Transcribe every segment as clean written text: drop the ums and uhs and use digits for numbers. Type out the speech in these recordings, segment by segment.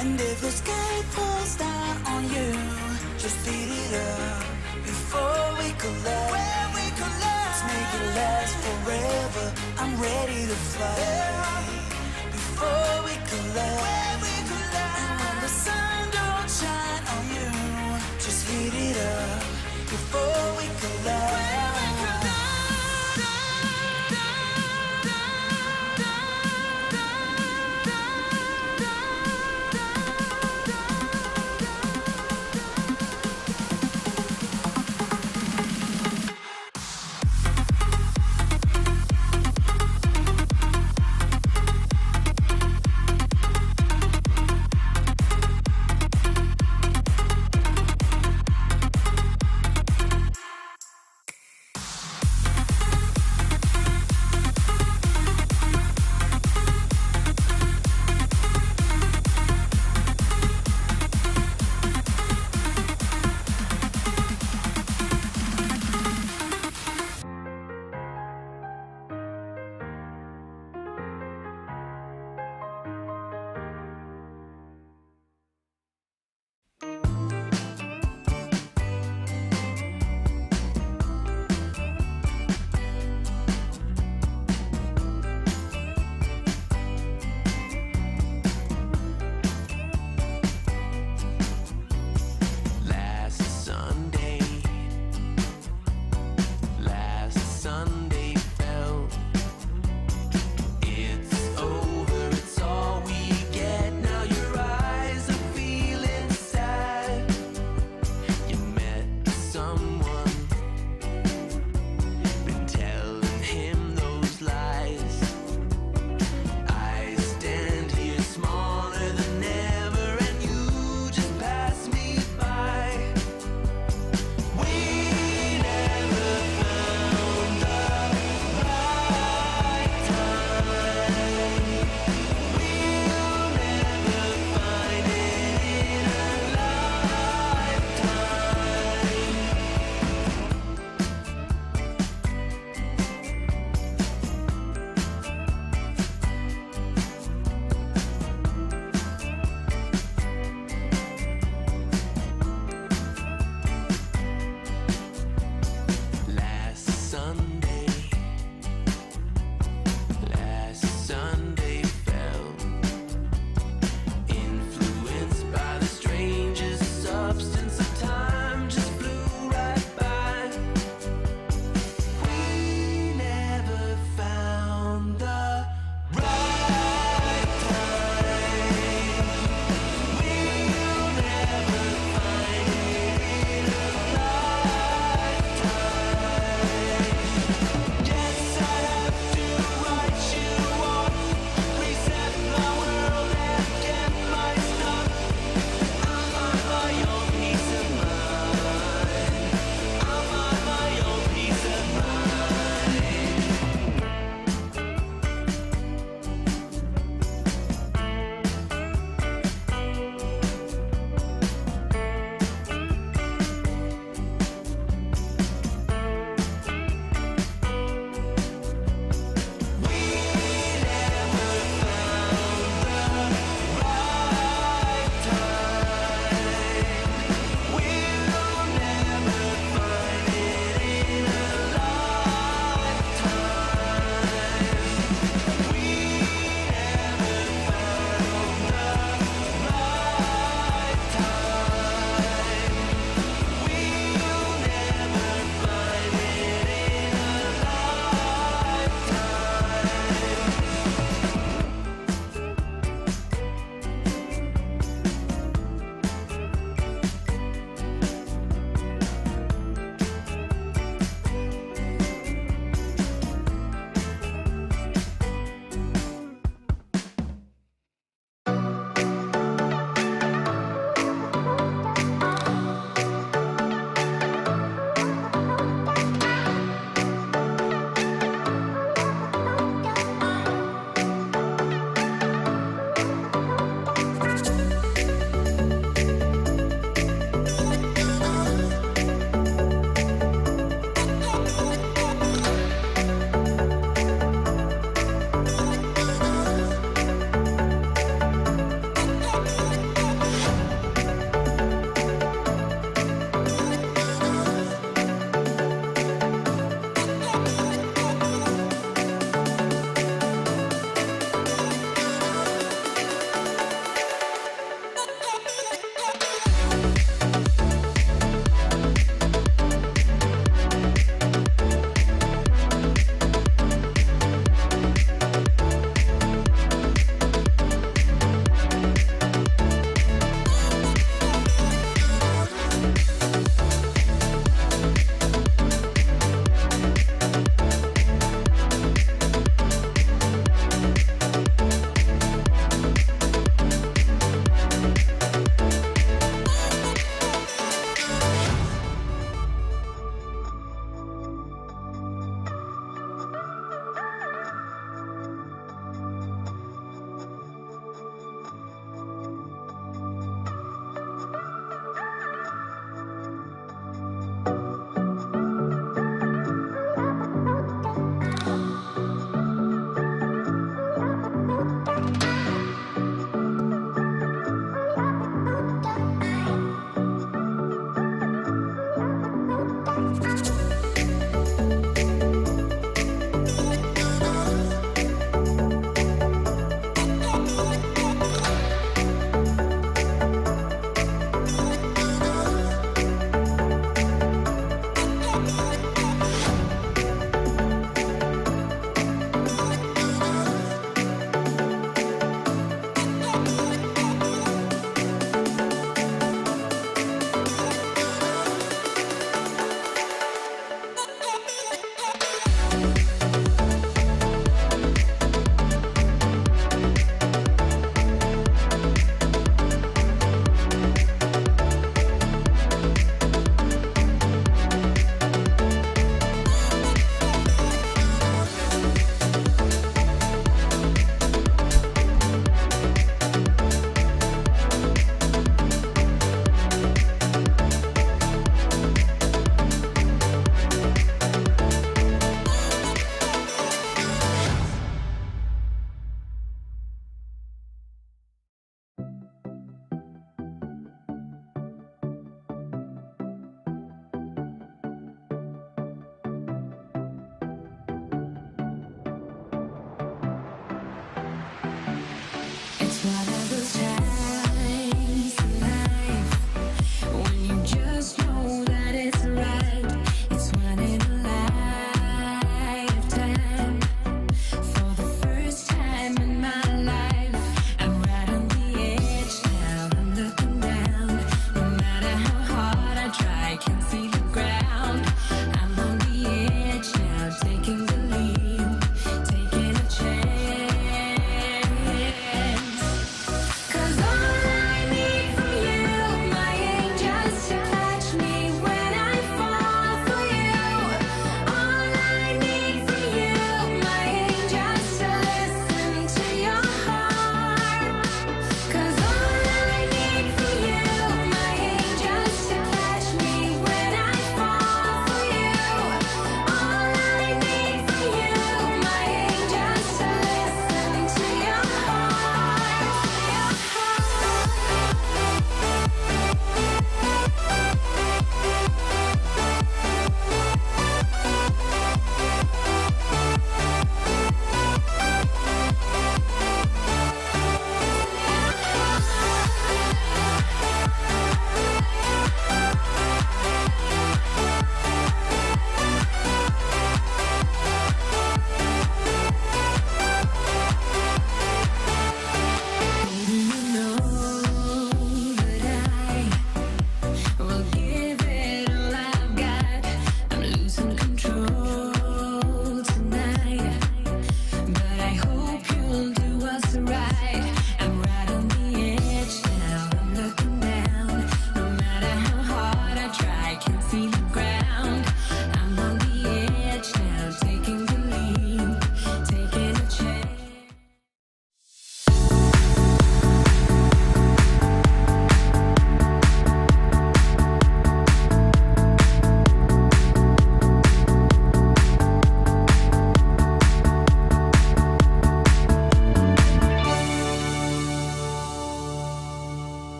And if the sky falls down on you, just beat it up before we collapse. When we collapse, let's make it last forever. I'm ready to fly before we collapse. When we collapse, and when the sun don't shine on you, just heat it up before we collapse.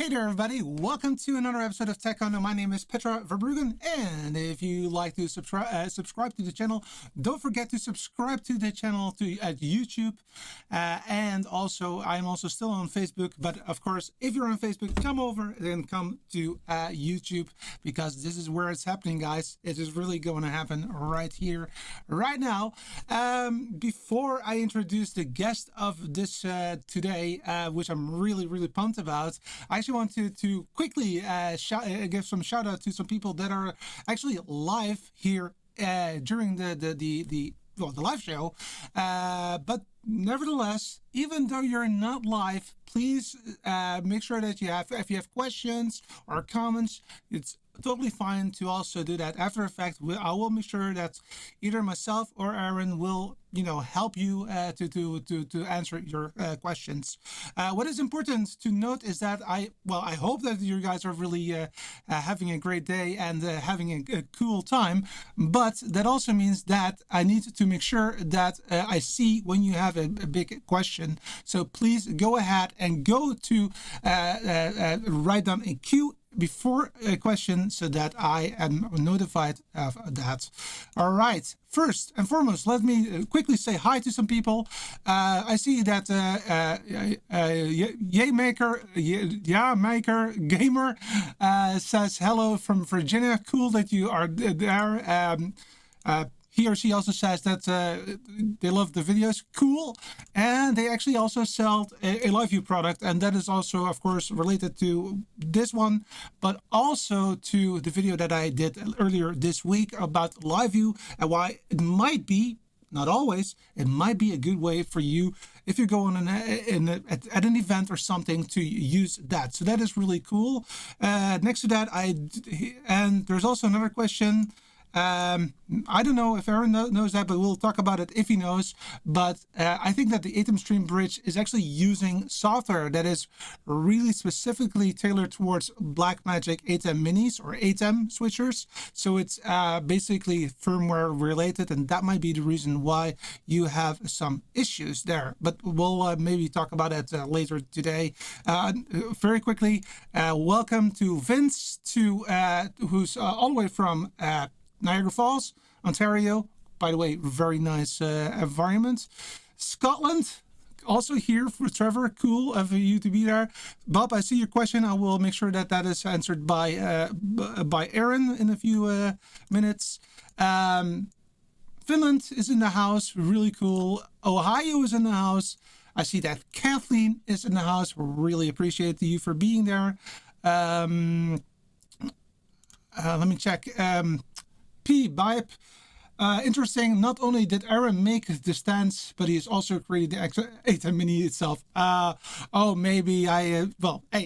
Hey there, everybody. Welcome to another episode of Tech Unknown. My name is Petra Verbruggen, and if you like to subscribe to the channel, don't forget to subscribe to the channel at YouTube. And also, I'm also still on Facebook. But of course, if you're on Facebook, come over and come to YouTube, because this is where it's happening, guys. It is really going to happen right here, right now. Before I introduce the guest of this today, which I'm really pumped about, I actually want to quickly give some shout out to some people that are actually live here during the live show. But nevertheless, even though you're not live, please make sure that if you have questions or comments, it's totally fine to also do that after the fact. I will make sure that either myself or Aaron will help you to answer your questions. What is important to note is that I hope that you guys are really having a great day and having a cool time, but that also means that I need to make sure that I see when you have a big question. So please go ahead and go to write down a Q before a question so that I am notified of that. All right. First and foremost, let me quickly say hi to some people. I see that Maker Gamer says hello from Virginia. Cool that you are there. He or she also says that they love the videos. Cool. And they actually also sell a LiveView product. And that is also, of course, related to this one, but also to the video that I did earlier this week about LiveView and why it might be, not always, it might be a good way for you if you go on at an event or something to use that. So that is really cool. Next to that, and there's also another question. I don't know if Aaron knows that, but we'll talk about it if he knows. But I think that the ATEM Stream Bridge is actually using software that is really specifically tailored towards Blackmagic ATEM Minis or ATEM switchers. So it's basically firmware related, and that might be the reason why you have some issues there. But we'll maybe talk about it later today. Very quickly, welcome to Vince, who's all the way from Niagara Falls, Ontario. By the way, very nice environment. Scotland, also here for Trevor. Cool of you to be there. Bob, I see your question. I will make sure that is answered by Aaron in a few minutes. Finland is in the house. Really cool. Ohio is in the house. I see that Kathleen is in the house. Really appreciate you for being there. Let me check. P-Bipe. Interesting. Not only did Aaron make the stands, but he's also created the ATEM Mini itself. Maybe hey,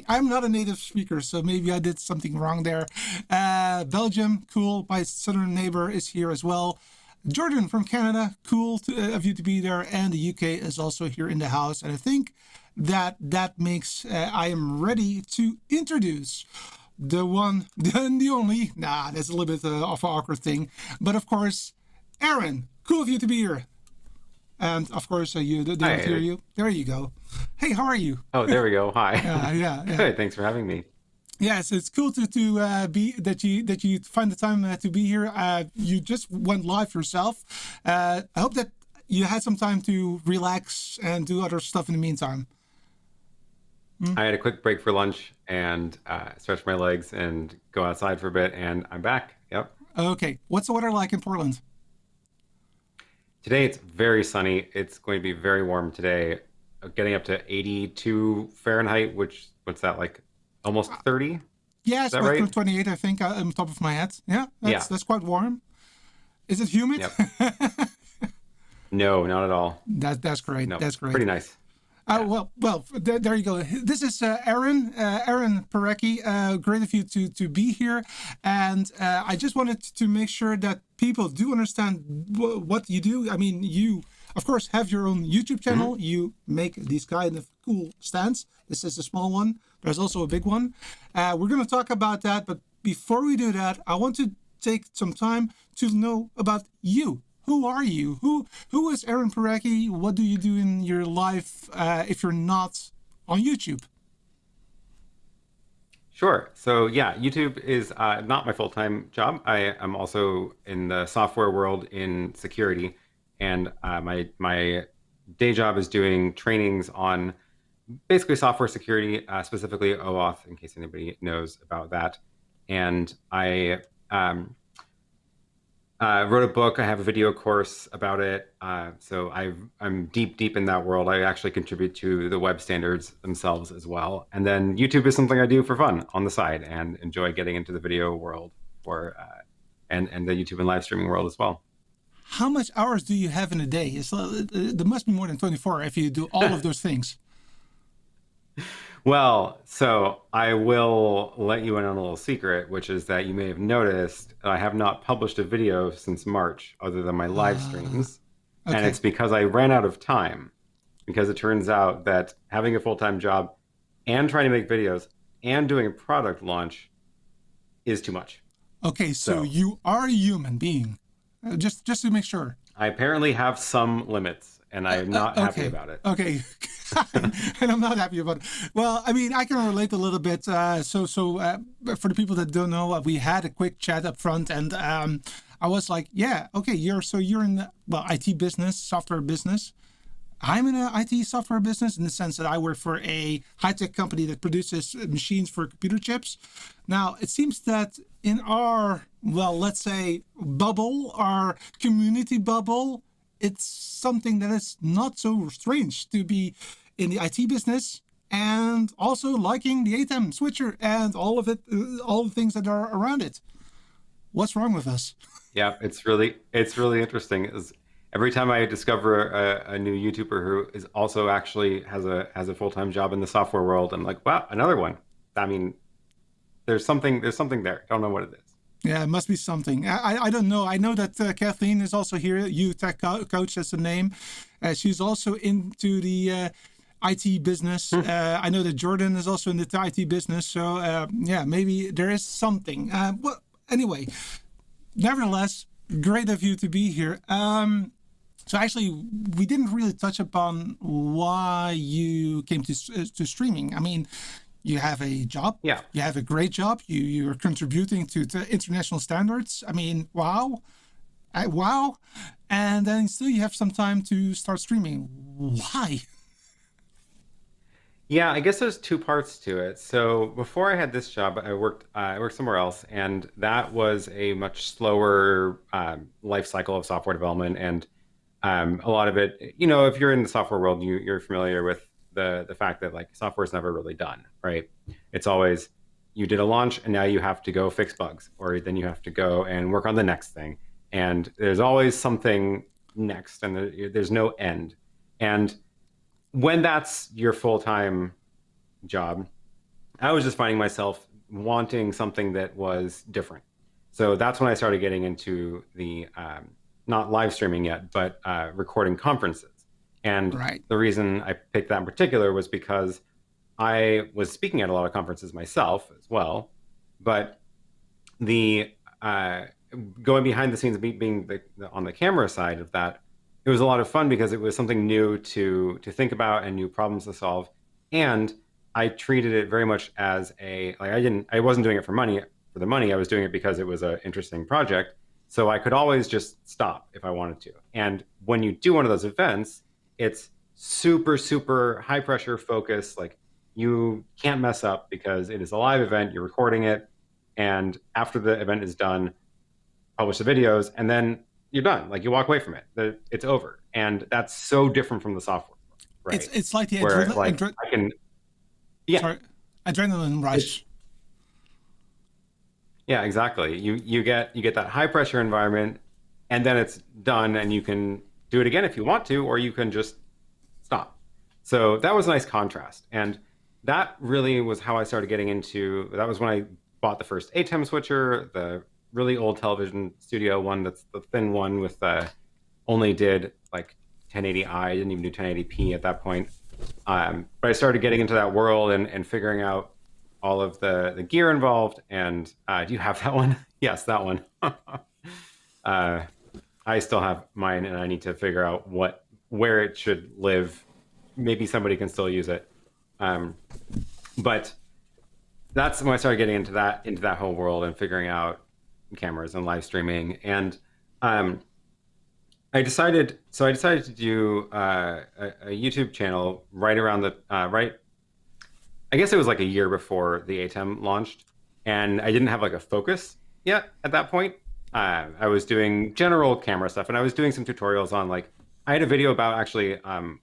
I'm not a native speaker, so maybe I did something wrong there. Belgium, cool. My southern neighbor is here as well. Jordan from Canada, cool of you to be there. And the UK is also here in the house. And I think that makes I am ready to introduce the one, the only, that's a little bit of an awkward thing. But of course, Aaron, cool of you to be here. And of course, they don't hear you. There you go. Hey, how are you? Oh, there we go. Hi. Yeah. Good. Thanks for having me. Yes, it's cool to be that you find the time to be here. You just went live yourself. I hope that you had some time to relax and do other stuff in the meantime. I had a quick break for lunch and stretch my legs and go outside for a bit, and I'm back. Yep. Okay. What's the weather like in Portland? Today it's very sunny. It's going to be very warm today, getting up to 82 Fahrenheit, what's that, like almost 30? Yeah, it's like right? 28, I think, on top of my head. Yeah, that's quite warm. Is it humid? Yep. No, not at all. That's great. No, that's great. Pretty nice. Well, there you go. This is Aaron Parecki. Great of you to be here. And I just wanted to make sure that people do understand what you do. I mean, you, of course, have your own YouTube channel. Mm-hmm. You make these kind of cool stands. This is a small one. There's also a big one. We're going to talk about that. But before we do that, I want to take some time to know about you. Who are you? Who is Aaron Parecki? What do you do in your life if you're not on YouTube? Sure. So yeah, YouTube is not my full-time job. I am also in the software world in security, and my day job is doing trainings on basically software security, specifically OAuth, in case anybody knows about that. And I wrote a book. I have a video course about it. So I'm deep in that world. I actually contribute to the web standards themselves as well. And then YouTube is something I do for fun on the side and enjoy getting into the video world for and the YouTube and live streaming world as well. How much hours do you have in a day? There must be more than 24 if you do all of those things. Well, so I will let you in on a little secret, which is that you may have noticed I have not published a video since March other than my live streams. And Okay. it's because I ran out of time. Because it turns out that having a full-time job and trying to make videos and doing a product launch is too much. Okay, so So you are a human being. Just to make sure. I apparently have some limits, and I'm not happy Okay. about it. Okay. And I'm not happy about it. Well, I mean, I can relate a little bit. For the people that don't know, we had a quick chat up front, and I was like, "Yeah, okay, you're in the IT business, software business. I'm in an IT software business in the sense that I work for a high-tech company that produces machines for computer chips. Now, it seems that in our, well, let's say bubble, our community bubble, it's something that is not so strange to be in the IT business and also liking the ATEM switcher and all of it, all the things that are around it. What's wrong with us? Yeah, it's really interesting. Every time I discover a new YouTuber who is also actually has a full-time job in the software world, I'm like, wow, another one. I mean, there's something there. Don't know what it is. Yeah, it must be something. I don't know. I know that Kathleen is also here. You Tech Coach, that's the name. She's also into the IT business. I know that Jordan is also in the IT business. So yeah, maybe there is something. Well, anyway, nevertheless, great of you to be here. So actually, we didn't really touch upon why you came to streaming. I mean, you have a job. Yeah. You have a great job. You're contributing to international standards. I mean, wow. Wow. And then still you have some time to start streaming. Why? Yeah, I guess there's two parts to it. So before I had this job, I worked somewhere else, and that was a much slower life cycle of software development. And a lot of it, if you're in the software world, you're familiar with the fact that like software is never really done, right? It's always you did a launch and now you have to go fix bugs, or then you have to go and work on the next thing. And there's always something next, and there's no end. And when that's your full-time job, I was just finding myself wanting something that was different. So that's when I started getting into the not live streaming yet, but recording conferences. And Right. the reason I picked that in particular was because I was speaking at a lot of conferences myself as well. But the going behind the scenes, being on the camera side of that, it was a lot of fun because it was something new to think about and new problems to solve. And I treated it very much as I wasn't doing it for the money. I was doing it because it was an interesting project. So I could always just stop if I wanted to. And when you do one of those events, it's super, super high pressure focus. Like you can't mess up because it is a live event. You're recording it. And after the event is done, publish the videos, and then you're done. Like you walk away from it. It's over. And that's so different from the software, right? It's like the Where like I can, yeah. sorry, adrenaline rush. Yeah, exactly. You get that high pressure environment, and then it's done, and you can do it again if you want to, or you can just stop. So that was a nice contrast, and that really was how I started getting into. That was when I bought the first ATEM switcher, the really old television studio one. That's the thin one with only did like 1080i. Didn't even do 1080p at that point. But I started getting into that world and figuring out all of the gear involved. And do you have that one? Yes, that one. I still have mine, and I need to figure out where it should live. Maybe somebody can still use it. But that's when I started getting into that whole world and figuring out cameras and live streaming. And um, I decided to do a YouTube channel right around the right. I guess it was like a year before the ATEM launched, and I didn't have like a focus yet at that point. I was doing general camera stuff, and I was doing some tutorials on like I had a video about actually.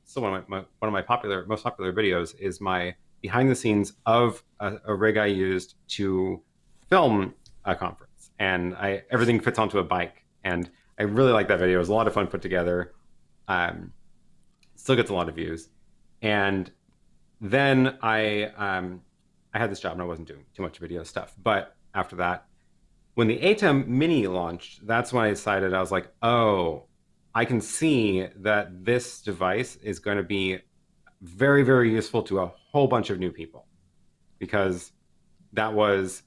So one of my most popular videos is my behind the scenes of a rig I used to film a conference, and everything fits onto a bike, and I really like that video. It was a lot of fun put together. Um, Still gets a lot of views, and then I had this job and I wasn't doing too much video stuff. But after that, when the ATEM Mini launched, that's when I decided I was like, oh, I can see that this device is going to be very, very useful to a whole bunch of new people because that was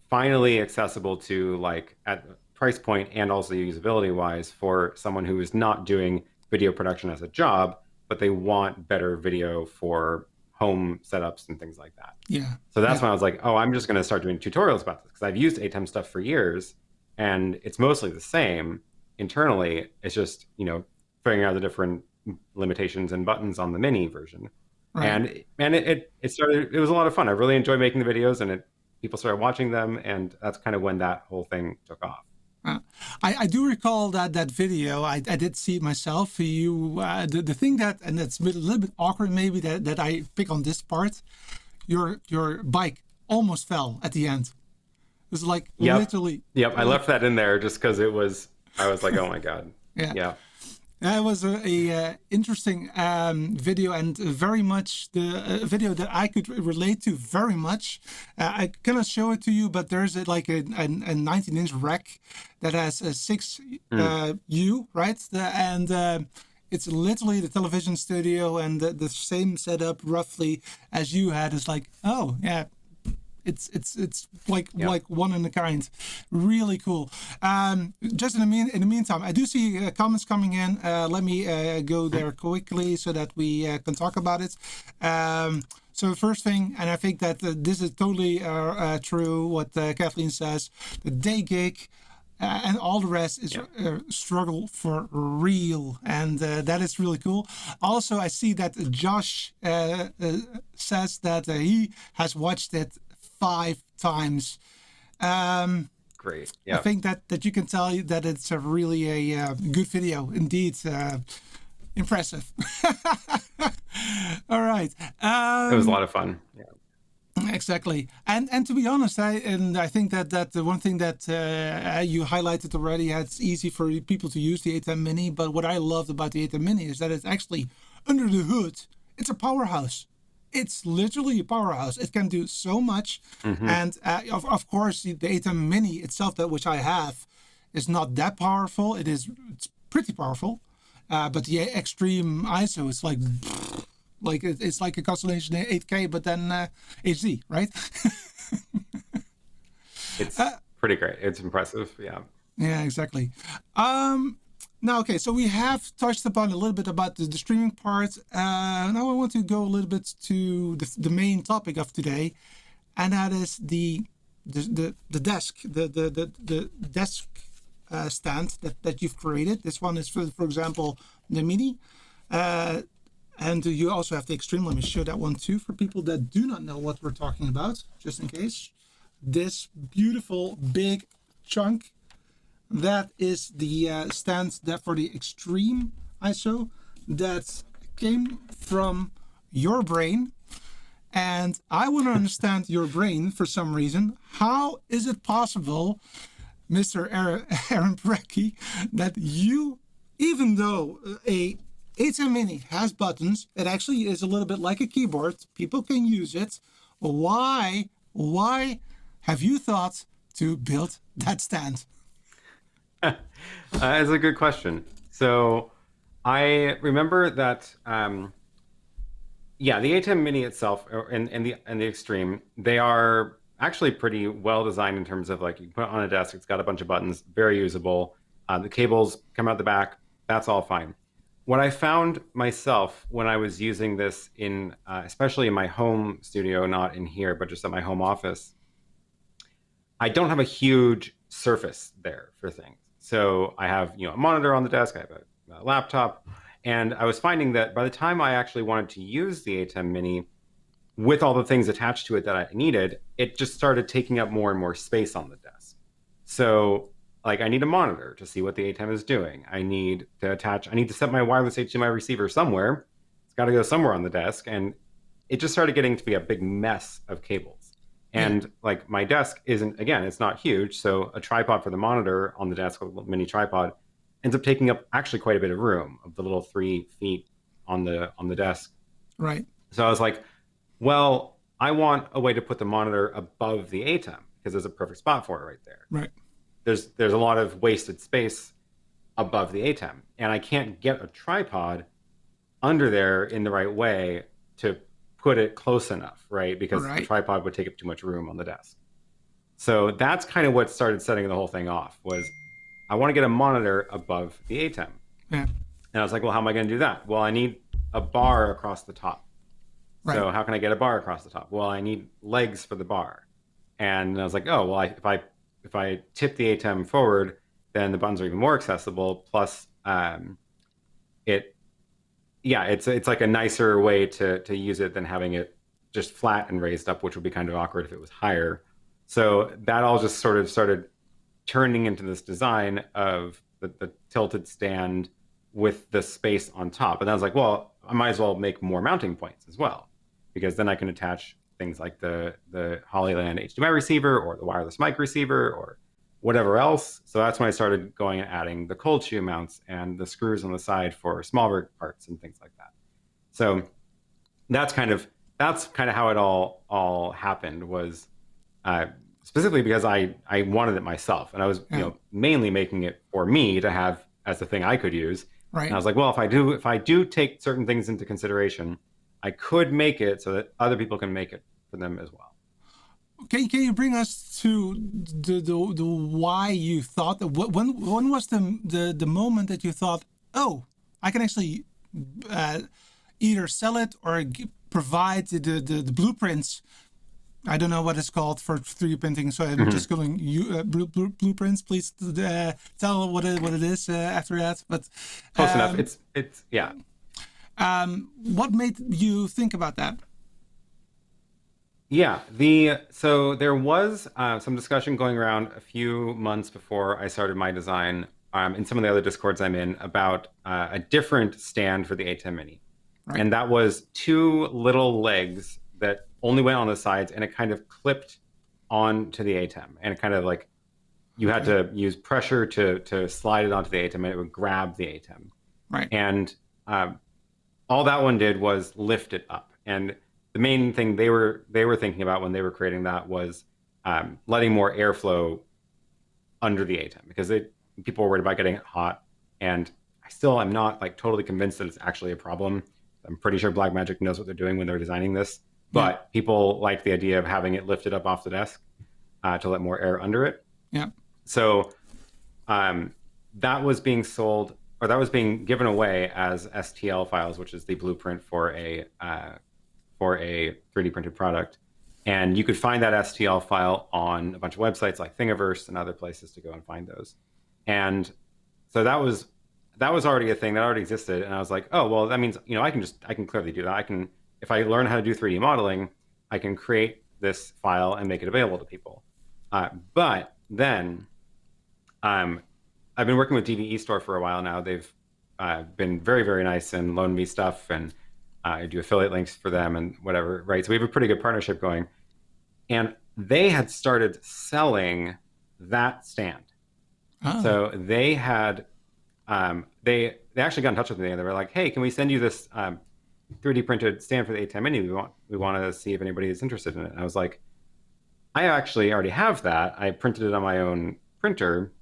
finally accessible to like at price point and also usability wise for someone who is not doing video production as a job, but they want better video for home setups and things like that. Yeah. So that's when I was like, oh, I'm just going to start doing tutorials about this because I've used ATEM stuff for years and it's mostly the same internally. It's just, figuring out the different limitations and buttons on the mini version. Right. And it was a lot of fun. I really enjoyed making the videos and people started watching them. And that's kind of when that whole thing took off. I do recall that video. I did see it myself. The thing that, and it's a little bit awkward maybe that I pick on this part, your bike almost fell at the end. It was like literally. Yep, I left that in there just because I was like, oh my God. Yeah. That was a interesting video and very much the video that I could relate to very much. I cannot show it to you, but there's a 19-inch rack that has a 6U, right? It's literally the television studio and the same setup roughly as you had. It's like, oh yeah. It's like one in a kind. Really cool. Just in the meantime, I do see comments coming in. Let me go there quickly so that we can talk about it. So the first thing, and I think that this is totally true, what Kathleen says, the day gig and all the rest is struggle for real, and that is really cool. Also, I see that Josh says that he has watched it 5 times. Great. Yeah. I think that you can tell that it's really a good video indeed. Impressive. All right. It was a lot of fun. Yeah. Exactly. And to be honest, I think that the one thing that you highlighted already, it's easy for people to use the ATEM Mini. But what I loved about the ATEM Mini is that it's actually under the hood. It's a powerhouse. It's literally a powerhouse. It can do so much. Mm-hmm. And of course, the ATEM Mini itself, which I have, is not that powerful. It's pretty powerful. But the Extreme ISO is it's like a Constellation 8K, but then HD, right? It's pretty great. It's impressive. Yeah. Yeah, exactly. Now, okay, so we have touched upon a little bit about the streaming part. Now I want to go a little bit to the main topic of today, and that is the desk, the desk stand that you've created. This one is for example the Mini, and you also have the Extreme. Let me show that one too for people that do not know what we're talking about, just in case. This beautiful big chunk. That is the stand for the Extreme ISO that came from your brain. And I want to understand your brain for some reason. How is it possible, Mr. Aaron Parecki, that you, even though a ATEM Mini has buttons, it actually is a little bit like a keyboard. People can use it. Why have you thought to build that stand? That's a good question. So I remember that, the ATEM Mini itself and the Extreme, they are actually pretty well designed in terms of like you put it on a desk, it's got a bunch of buttons, very usable. The cables come out the back, that's all fine. what I found myself when I was using this in, especially in my home studio, not in here, but just at my home office, I don't have a huge surface there for things. So I have, a monitor on the desk, I have a laptop, and I was finding that by the time I actually wanted to use the ATEM Mini with all the things attached to it that I needed, it just started taking up more and more space on the desk. So like I need a monitor to see what the ATEM is doing. I need to set my wireless HDMI receiver somewhere. It's got to go somewhere on the desk. And it just started getting to be a big mess of cables. And like my desk it's not huge. So a tripod for the monitor on the desk, a little mini tripod, ends up taking up actually quite a bit of room of the little 3 feet on the desk. Right. So I was like, well, I want a way to put the monitor above the ATEM because there's a perfect spot for it right there. Right. There's a lot of wasted space above the ATEM, and I can't get a tripod under there in the right way to put it close enough, right? Because the tripod would take up too much room on the desk. So that's kind of what started setting the whole thing off, was I want to get a monitor above the ATEM. Yeah. And I was like, well, how am I going to do that? Well, I need a bar across the top. Right. So how can I get a bar across the top? Well, I need legs for the bar. And I was like, oh, well, if I tip the ATEM forward, then the buttons are even more accessible. Plus, it's like a nicer way to use it than having it just flat and raised up, which would be kind of awkward if it was higher. So that all just sort of started turning into this design of the tilted stand with the space on top. And I was like, well, I might as well make more mounting points as well, because then I can attach things like the Hollyland HDMI receiver or the wireless mic receiver or whatever else. So that's when I started going and adding the cold shoe mounts and the screws on the side for smaller parts and things like that. So that's kind of how it all happened, was specifically because I wanted it myself, and I was mainly making it for me to have as the thing I could use. Right. And I was like, well, if I do take certain things into consideration, I could make it so that other people can make it for them as well. Can you bring us to the why you thought that? When was the moment that you thought, oh, I can actually either sell it or provide the blueprints? I don't know what it's called for 3D printing, so I'm just going blueprints. Please tell what it is after that. But close enough. It's yeah. What made you think about that? Yeah, so there was some discussion going around a few months before I started my design in some of the other Discords I'm in about a different stand for the ATEM Mini. Right. And that was 2 little legs that only went on the sides, and it kind of clipped onto the ATEM. And it kind of like, you had to use pressure to slide it onto the ATEM, and it would grab the ATEM. Right. And all that one did was lift it up. And the main thing they were thinking about when they were creating that was letting more airflow under the ATEM, because people were worried about getting it hot. And I still am not like totally convinced that it's actually a problem. I'm pretty sure Blackmagic knows what they're doing when they're designing this, but people like the idea of having it lifted up off the desk to let more air under it. Yeah. So that was being sold, or that was being given away as STL files, which is the blueprint for a 3D printed product. And you could find that STL file on a bunch of websites like Thingiverse and other places to go and find those. And so that was already a thing that already existed. And I was like, oh, well, that means, I can clearly do that. If I learn how to do 3D modeling, I can create this file and make it available to people. But then I've been working with DVE Store for a while now. They've been very, very nice and loaned me stuff, and I do affiliate links for them and whatever, right? So we have a pretty good partnership going. And they had started selling that stand. Oh. So they had, they actually got in touch with me, and they were like, hey, can we send you this 3D printed stand for the ATEM Mini? We want to see if anybody is interested in it. And I was like, I actually already have that. I printed it on my own printer,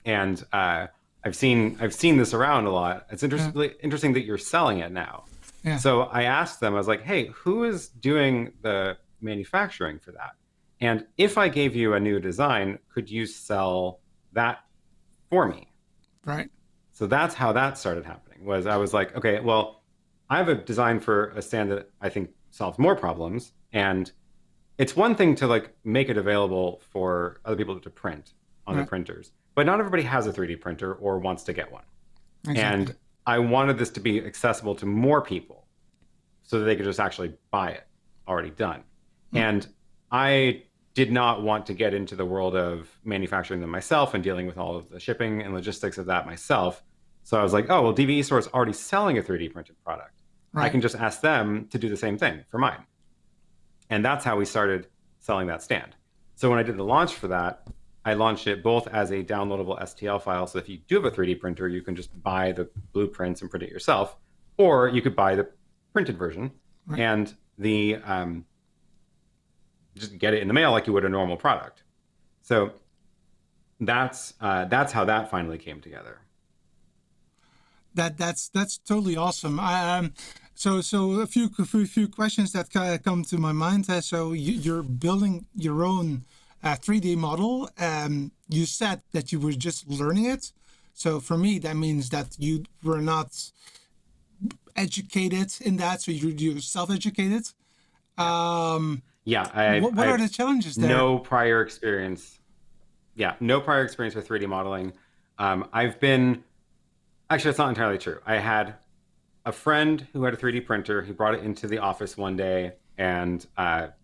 and I've seen this around a lot. It's interesting that you're selling it now. Yeah. So I asked them, I was like, hey, who is doing the manufacturing for that? And if I gave you a new design, could you sell that for me? Right. So that's how that started happening. Was I was like, okay, well, I have a design for a stand that I think solves more problems, and it's one thing to like make it available for other people to print on their Right. printers, but not everybody has a 3D printer or wants to get one. Exactly. And I wanted this to be accessible to more people so that they could just actually buy it already done. And I did not want to get into the world of manufacturing them myself and dealing with all of the shipping and logistics of that myself. So I was like, oh, well, DVE Store is already selling a 3D printed product. I Right. can just ask them to do the same thing for mine. And that's how we started selling that stand. So when I did the launch for that, I launched it both as a downloadable STL file. So if you do have a 3D printer, you can just buy the blueprints and print it yourself, or you could buy the printed version Right. and the just get it in the mail like you would a normal product. So that's how that finally came together. That's totally awesome. So a few questions that come to my mind. So you're building your own 3D model. You said that you were just learning it. So for me, that means that you were not educated in that. So you're self-educated. Yeah, What are the challenges there? no prior experience. Yeah, no prior experience with 3D modeling. I've been Actually, that's not entirely true. I had a friend who had a 3D printer. He brought it into the office one day, and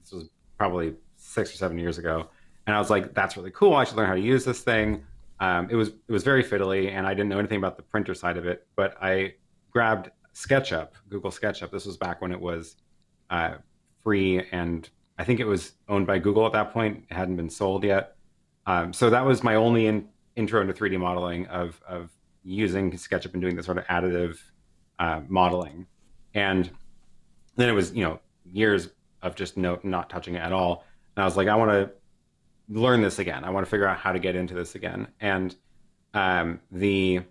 this was probably 6 or 7 years ago. And I was like, "That's really cool. I should learn how to use this thing." It was very fiddly, and I didn't know anything about the printer side of it. But I grabbed SketchUp, Google SketchUp. This was back when it was free, and I think it was owned by Google at that point. It hadn't been sold yet. So that was my only intro into 3D modeling of using SketchUp and doing this sort of additive modeling. And then it was, years of just not touching it at all. And I was like, I want to learn this again. I want to figure out how to get into this again. And the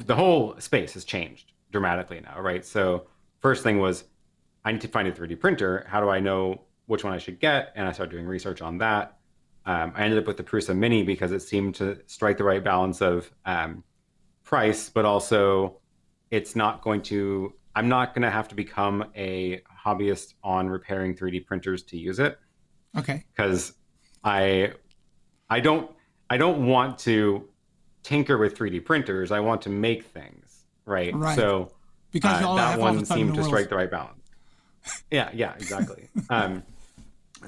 whole space has changed dramatically now, right? So first thing was, I need to find a 3D printer. How do I know which one I should get? And I started doing research on that. I ended up with the Prusa Mini because it seemed to strike the right balance of price, but also I'm not going to have to become a hobbyist on repairing 3D printers to use it. Okay. Because I don't want to tinker with 3D printers. I want to make things, right? Right. So Because all that have all the one time in seemed the to world. strike the right balance. Yeah, exactly. So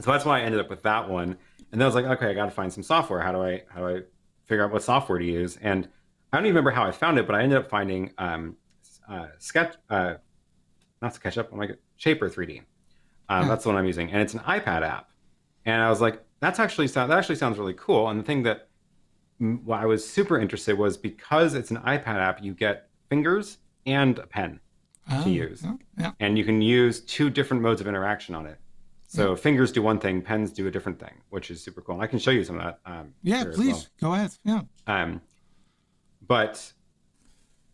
that's why I ended up with that one. And then I was like, okay, I got to find some software. How do I figure out what software to use? And I don't even remember how I found it, but I ended up finding not SketchUp, Shaper 3D. That's the one I'm using, and it's an iPad app. And I was like, that actually sounds really cool. And the thing that I was super interested was because it's an iPad app, you get fingers and a pen to use, Yeah. and you can use two different modes of interaction on it. So fingers do one thing, pens do a different thing, which is super cool. And I can show you some of that. Yeah, here as please go ahead. Yeah. well. But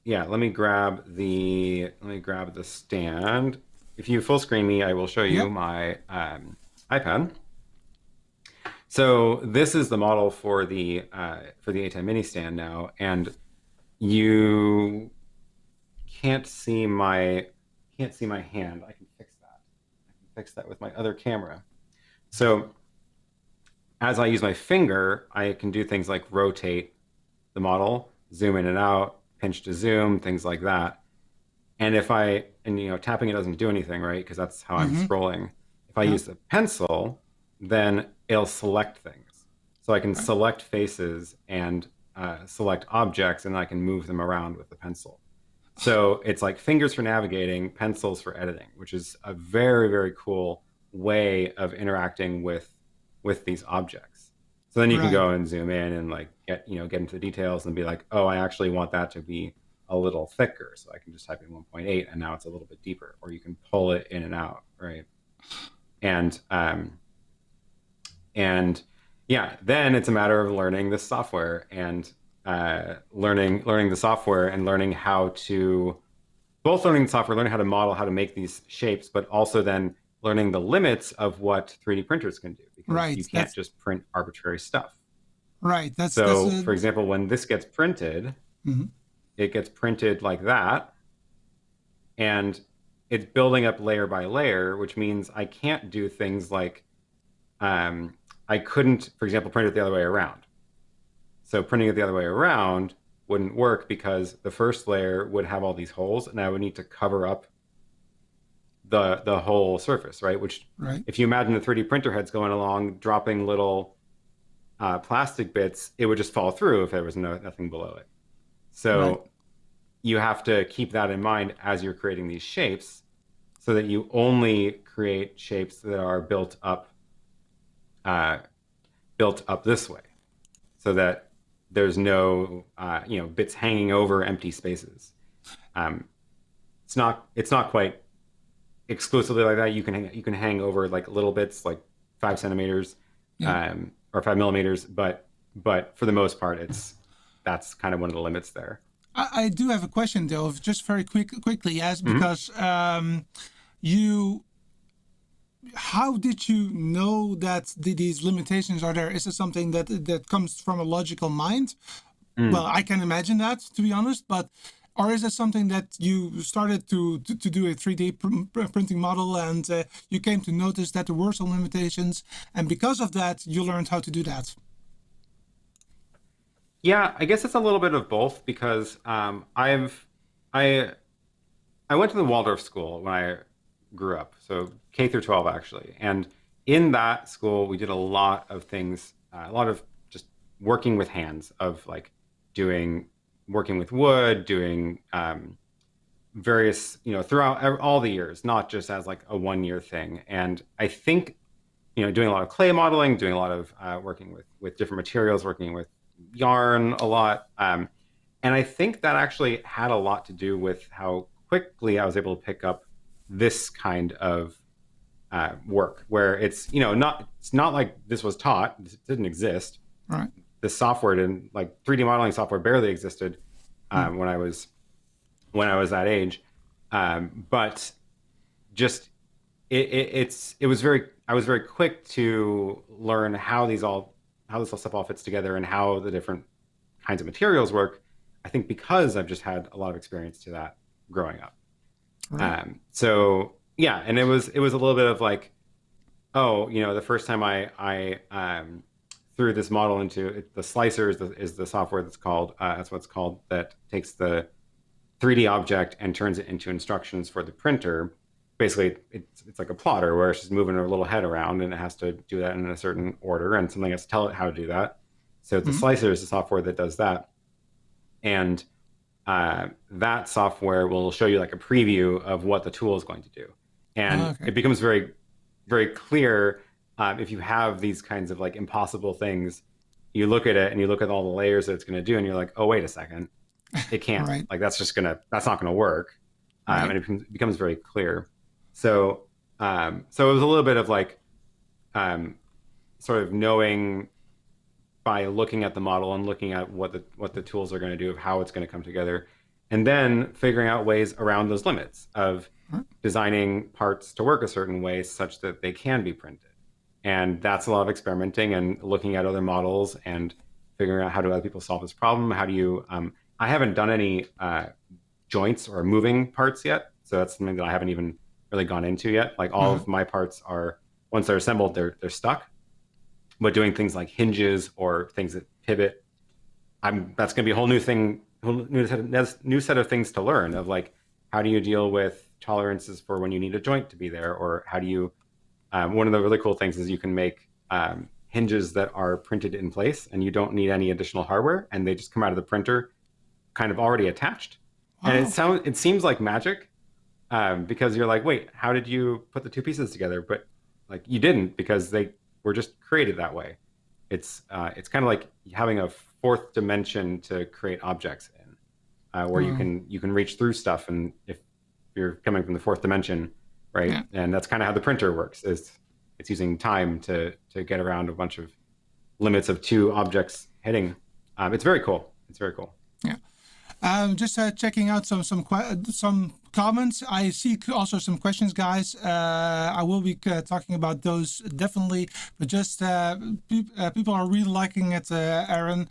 yeah, let me grab the stand. If you full screen me, I will show you my iPad. So this is the model for the ATEM Mini stand now, and you can't see my hand. I can fix that with my other camera. So as I use my finger, I can do things like rotate the model, zoom in and out, pinch to zoom, things like that. And tapping it doesn't do anything, right? Because that's how I'm scrolling. If I use the pencil, then it'll select things. So I can select faces and select objects, and I can move them around with the pencil. So it's like fingers for navigating, pencils for editing, which is a very, very cool way of interacting with these objects. So then you can go and zoom in and get into the details and be like, oh, I actually want that to be a little thicker. So I can just type in 1.8 and now it's a little bit deeper, or you can pull it in and out, right? And yeah, then it's a matter of learning the software and learning the software and learning how to learning how to model, how to make these shapes, but also then learning the limits of what 3D printers can do, because you can't just print arbitrary stuff. Right. That's So, for example, when this gets printed, mhm. it gets printed like that, and it's building up layer by layer, which means I can't do things like um, I couldn't, for example, print it the other way around. So printing it the other way around wouldn't work because the first layer would have all these holes, and I would need to cover up the whole surface, right? Which, Right. if you imagine the 3D printer heads going along, dropping little plastic bits, it would just fall through if there was nothing below it. Right. So you have to keep that in mind as you're creating these shapes, so that you only create shapes that are uh, built up this way, so that there's no bits hanging over empty spaces. Um, it's not quite exclusively like that. You can hang over like little bits, like 5 centimeters, Yeah. or 5 millimeters, but for the most part, that's kind of one of the limits there. I do have a question though, just very quickly, as Mm-hmm. because you, how did you know that these limitations are there? Is it something that comes from a logical mind? Mm. Well, I can imagine that, to be honest, but or is it something that you started to do a 3D printing model, and you came to notice that there were some limitations, and because of that, you learned how to do that? Yeah, I guess it's a little bit of both because I I went to the Waldorf school when I grew up, so K through 12 actually. And in that school, we did a lot of things, a lot of just working with hands, of like doing working with wood, doing various, throughout all the years, not just as like a 1 year thing. And I think, doing a lot of clay modeling, doing a lot of working with different materials, working with yarn a lot. And I think that actually had a lot to do with how quickly I was able to pick up this kind of work, where it's not like this was taught. This didn't exist. Right. The software didn't, like 3D modeling software barely existed when I was that age. But just it was very I was very quick to learn how this all stuff all fits together and how the different kinds of materials work. I think because I've just had a lot of experience to that growing up. Right. So yeah, and it was a little bit of like, oh, the first time I threw this model into it, the slicer is the software that's what it's called, that takes the 3D object and turns it into instructions for the printer. Basically, it's like a plotter where it's just moving her little head around, and it has to do that in a certain order, and something has to tell it how to do that. So the Mhm. slicer is the software that does that, and that software will show you like a preview of what the tool is going to do, and Okay. it becomes very, very clear if you have these kinds of like impossible things. You look at it and you look at all the layers that it's going to do, and you're like, oh, wait a second, it can't. Right. Like that's not gonna work, Right. and it becomes very clear. So it was a little bit of like um, sort of knowing by looking at the model and looking at what the tools are going to do, of how it's going to come together, and then figuring out ways around those limits of Right. designing parts to work a certain way such that they can be printed. And that's a lot of experimenting and looking at other models and figuring out, how do other people solve this problem? How do you I haven't done any joints or moving parts yet, so that's something that I haven't even really gone into yet. Like all Uh-huh. of my parts are, once they're assembled, they're stuck. But doing things like hinges or things that pivot, that's going to be a whole new thing, new set of things to learn, of like, how do you deal with tolerances for when you need a joint to be there, or how do you one of the really cool things is you can make hinges that are printed in place, and you don't need any additional hardware, and they just come out of the printer kind of already attached. And Wow. it seems like magic, because you're like, wait, how did you put the two pieces together? But like, you didn't, because they were just created that way. It's kind of like having a fourth dimension to create objects in, where you Wow. can reach through stuff, and if you're coming from the fourth dimension, right? Yeah. And that's kind of how the printer works. Is it's using time to get around a bunch of limits of two objects hitting. It's very cool. It's very cool. Yeah. Just checking out some comments. I see also some questions, guys. I will be talking about those definitely, but just people are really liking it, Aaron.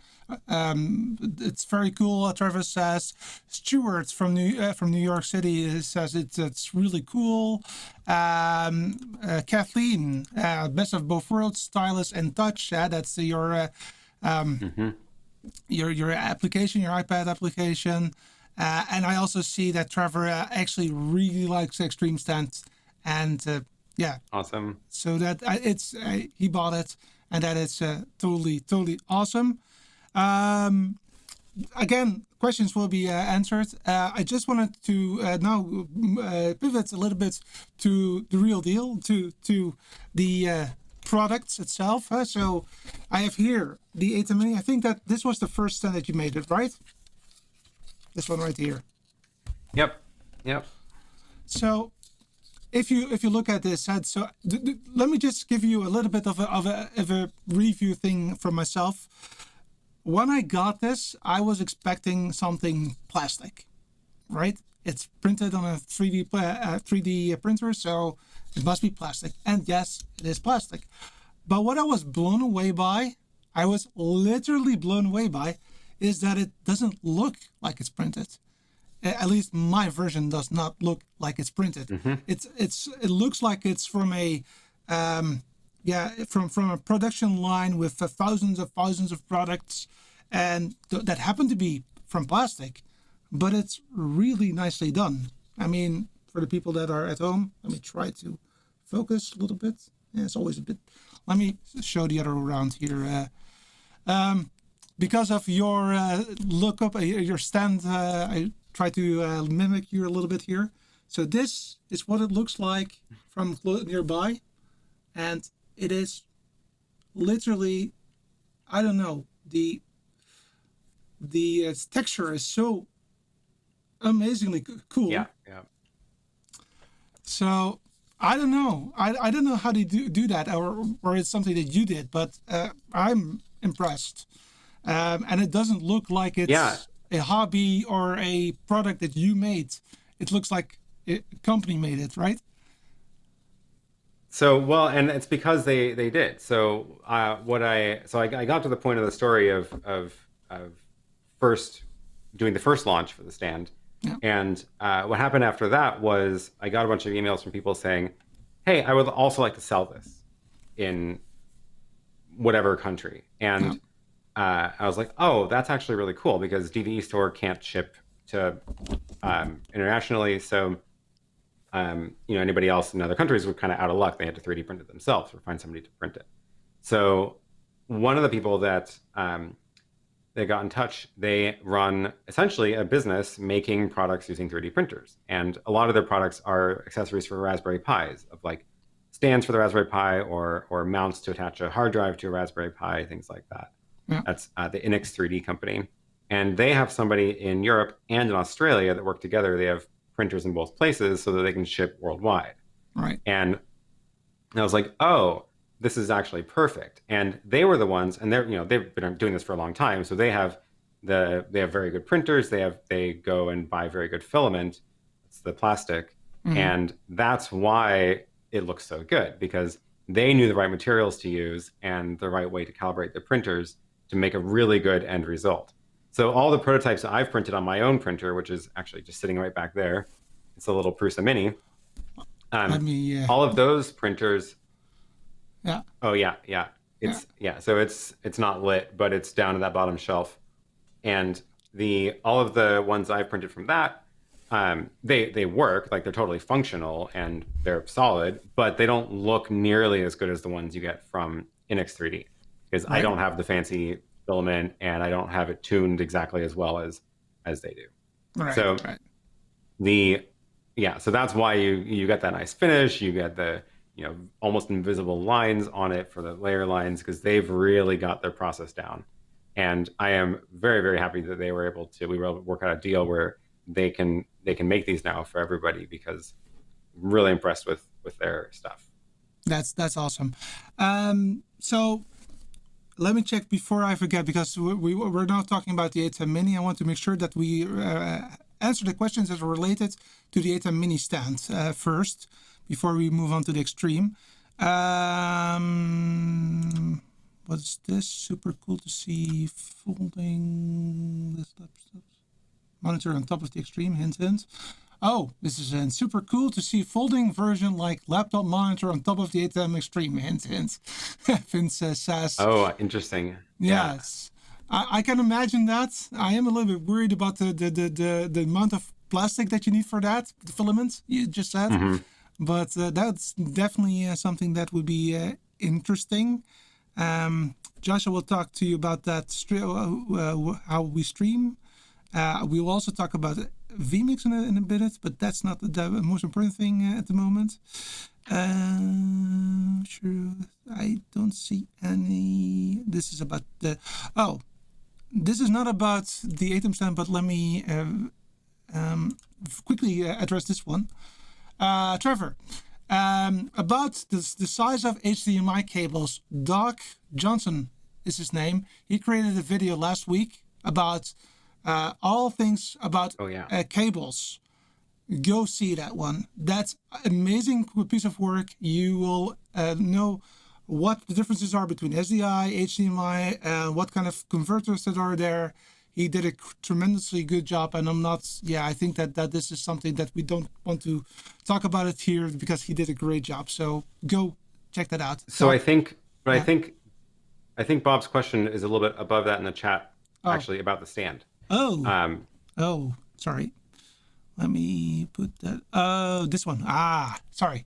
It's very cool. Trevor says. Stuart from New York City says it's really cool. Kathleen, best of both worlds, stylus and touch. That's your your application, your iPad application. And I also see that Trevor actually really likes Extreme Stand, and yeah, awesome. So that it's he bought it, and that is totally awesome. Again, questions will be answered. I just wanted to now pivot a little bit to the real deal, to the products itself. So I have here the ATEM Mini. I think that this was the first stand that you made, it right? This one right here. Yep. So if you look at this, so let me just give you a little bit of a review thing from myself. When I got this, I was expecting something plastic, right? It's printed on a 3D printer, so it must be plastic. And yes, it is plastic. But what I was blown away by, I was literally blown away by, is that it doesn't look like it's printed. At least my version does not look like it's printed. Mm-hmm. It looks like it's from a from a production line with thousands of products, and that happen to be from plastic, but it's really nicely done. I mean, for the people that are at home, let me try to focus a little bit. Yeah, it's always a bit. Let me show the other around here. Because of your look up, your stand, I try to mimic you a little bit here. So this is what it looks like from nearby, and it is literally, I don't know, the texture is so amazingly cool. Yeah. So I don't know. I don't know how they do that, or it's something that you did, but I'm impressed. And it doesn't look like it's a hobby or a product that you made. It looks like a company made it, right? So, well, and it's because they did. So I got to the point of the story of first doing the first launch for the stand. Yeah. And what happened after that was I got a bunch of emails from people saying, hey, I would also like to sell this in whatever country. And I was like, oh, that's actually really cool, because DVE Store can't ship to internationally. So, anybody else in other countries were kind of out of luck. They had to 3D print it themselves or find somebody to print it. So one of the people that they got in touch, they run essentially a business making products using 3D printers. And a lot of their products are accessories for Raspberry Pis, of like stands for the Raspberry Pi or mounts to attach a hard drive to a Raspberry Pi, things like that. Yeah. That's the Inex 3D company. And they have somebody in Europe and in Australia that work together. They have printers in both places so that they can ship worldwide. Right. And I was like, oh, this is actually perfect. And they were the ones, and they've been doing this for a long time. So they have very good printers. They go and buy very good filament. It's the plastic. Mm-hmm. And that's why it looks so good, because they knew the right materials to use and the right way to calibrate their printers to make a really good end result. So all the prototypes that I've printed on my own printer, which is actually just sitting right back there, it's a little Prusa Mini. All of those printers. Yeah. Oh yeah. So it's not lit, but it's down in that bottom shelf, and all of the ones I've printed from that, they work, like they're totally functional and they're solid, but they don't look nearly as good as the ones you get from Inex 3D, because I don't have the fancy filament and I don't have it tuned exactly as well as they do. Right. So so that's why you get that nice finish. You get the almost invisible lines on it for the layer lines, because they've really got their process down. And I am very, very happy that we were able to work out a deal where they can make these now for everybody, because I'm really impressed with their stuff. That's awesome. So let me check before I forget, because we're now talking about the ATEM Mini. I want to make sure that we answer the questions that are related to the ATEM Mini stand first, before we move on to the Extreme. What's this? Super cool to see folding this monitor on top of the Extreme. Hint, hint. Oh, this is a super cool to see folding version like laptop monitor on top of the ATEM Extreme. Hint, hint. Vince says. Oh, interesting. Yes. I can imagine that. I am a little bit worried about the amount of plastic that you need for that, the filaments you just said. Mm-hmm. But that's definitely something that would be interesting. Joshua will talk to you about that, how we stream. We will also talk about vMix in a bit, but that's not the most important thing at the moment. Sure, I don't see any. This is about the. Oh, this is not about the ATEM stand, but let me quickly address this one. Trevor, about the size of HDMI cables. Doc Johnson is his name. He created a video last week about all things about cables. Go see that one. That's an amazing piece of work. You will know what the differences are between SDI, HDMI, what kind of converters that are there. He did a tremendously good job, and I think that this is something that we don't want to talk about it here because he did a great job. So go check that out. So I think Bob's question is a little bit above that in the chat, actually, about the stand. Sorry. Let me put that. This one. Sorry.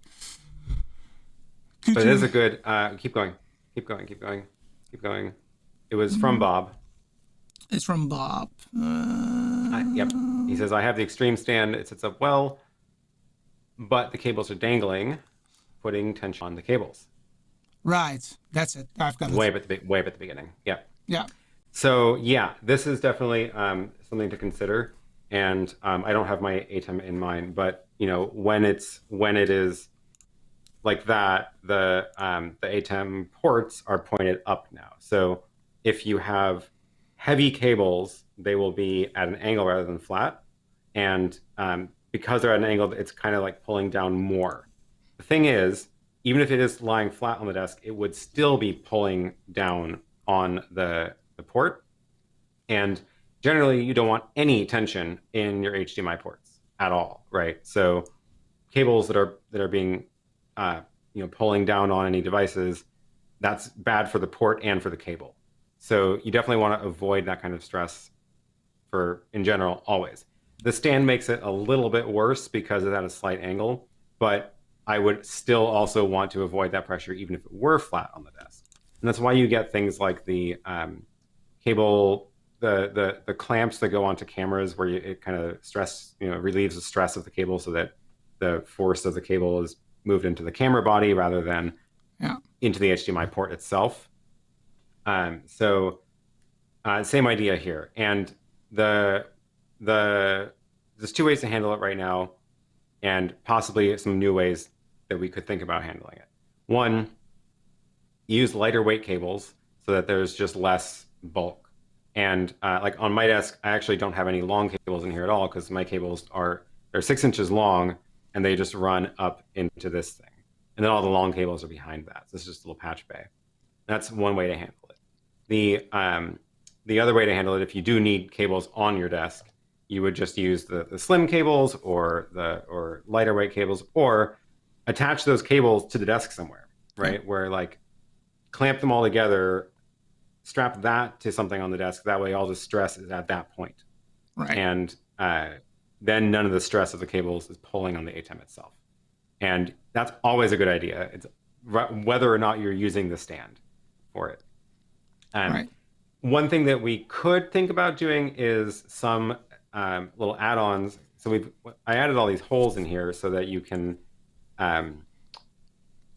But it is a good. Keep going. It was from Bob. It's from Bob. Yep. He says, I have the Extreme stand. It sits up well, but the cables are dangling, putting tension on the cables. Right. That's it. I've got it. Way at the beginning. Yep. Yeah. So yeah, this is definitely something to consider. And I don't have my ATEM in mind, but when it is like that, the ATEM ports are pointed up now. So if you have heavy cables, they will be at an angle rather than flat. And because they're at an angle, it's kind of like pulling down more. The thing is, even if it is lying flat on the desk, it would still be pulling down on the port. And generally, you don't want any tension in your HDMI ports at all, right? So cables that are being pulling down on any devices, that's bad for the port and for the cable. So you definitely want to avoid that kind of stress in general, always. The stand makes it a little bit worse because it's at a slight angle, but I would still also want to avoid that pressure even if it were flat on the desk. And that's why you get things like the cable, the clamps that go onto cameras where it kind of relieves the stress of the cable so that the force of the cable is moved into the camera body rather than into the HDMI port itself. Same idea here. And there's two ways to handle it right now, and possibly some new ways that we could think about handling it. One, use lighter weight cables so that there's just less bulk. And like on my desk, I actually don't have any long cables in here at all because my cables they're 6 inches long and they just run up into this thing. And then all the long cables are behind that. So it's just a little patch bay. That's one way to handle it. The other way to handle it, if you do need cables on your desk, you would just use the slim cables or lighter weight cables, or attach those cables to the desk somewhere, right? Where like clamp them all together, strap that to something on the desk. That way all the stress is at that point. Right. And then none of the stress of the cables is pulling on the ATEM itself. And that's always a good idea. It's whether or not you're using the stand for it. Right. One thing that we could think about doing is some little add-ons. So I added all these holes in here so that you can, so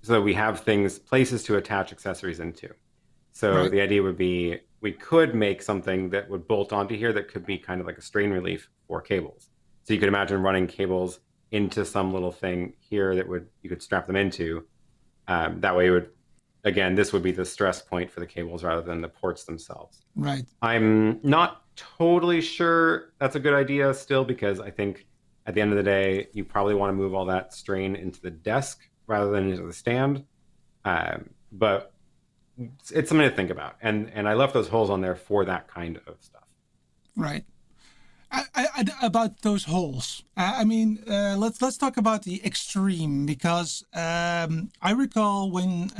that we have places to attach accessories into. So the idea would be we could make something that would bolt onto here that could be kind of like a strain relief for cables. So you could imagine running cables into some little thing here that you could strap them into. That way it would again, this would be the stress point for the cables rather than the ports themselves. Right. I'm not totally sure that's a good idea still, because I think at the end of the day, you probably want to move all that strain into the desk rather than into the stand. But it's something to think about. And I left those holes on there for that kind of stuff. Right. About those holes. I mean, let's talk about the Extreme, because I recall when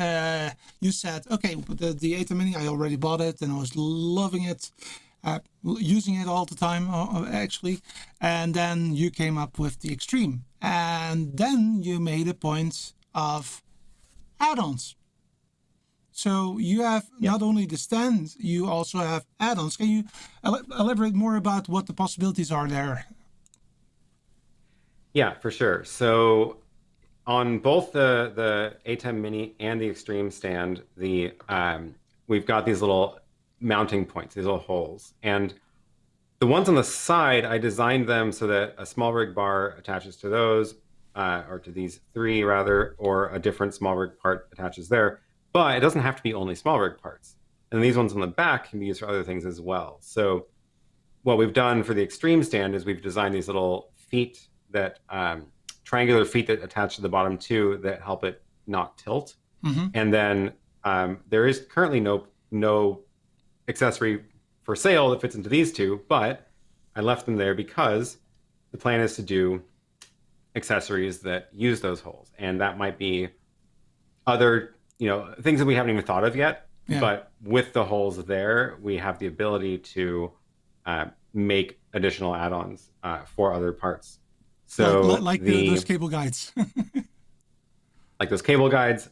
you said, okay, the ATEM Mini, I already bought it and I was loving it, using it all the time, actually. And then you came up with the Extreme, and then you made a point of add-ons. So you have not only the stand, you also have add-ons. Can you elaborate more about what the possibilities are there? Yeah, for sure. So on both the ATEM Mini and the Extreme stand, we've got these little mounting points, these little holes. And the ones on the side, I designed them so that a small rig bar attaches to those, or to these three rather, or a different small rig part attaches there. But it doesn't have to be only small rig parts. And these ones on the back can be used for other things as well. So what we've done for the Extreme stand is we've designed these little feet that, triangular feet that attach to the bottom too, that help it not tilt. Mm-hmm. And then there is currently no accessory for sale that fits into these two, but I left them there because the plan is to do accessories that use those holes. And that might be other things that we haven't even thought of yet. Yeah. But with the holes there, we have the ability to make additional add-ons for other parts. So like those cable guides. Like those cable guides,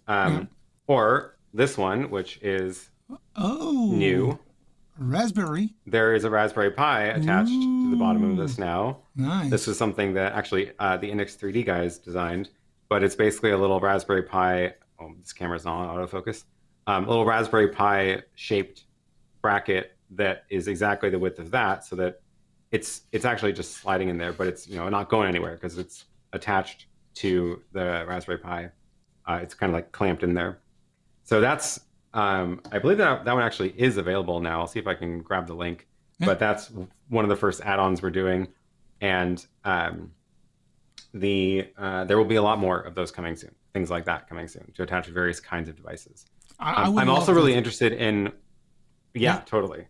or this one, which is new. Raspberry. There is a Raspberry Pi attached to the bottom of this now. Nice. This is something that actually the Index 3D guys designed, but it's basically a little Raspberry Pi. Oh, this camera's not on autofocus. A little Raspberry Pi shaped bracket that is exactly the width of that, so that it's actually just sliding in there, but it's not going anywhere because it's attached to the Raspberry Pi. It's kind of like clamped in there. So that's I believe that one actually is available now. I'll see if I can grab the link. Yeah. But that's one of the first add-ons we're doing, and there will be a lot more of those coming soon. Things like that coming soon to attach to various kinds of devices. I'm also really interested in, totally.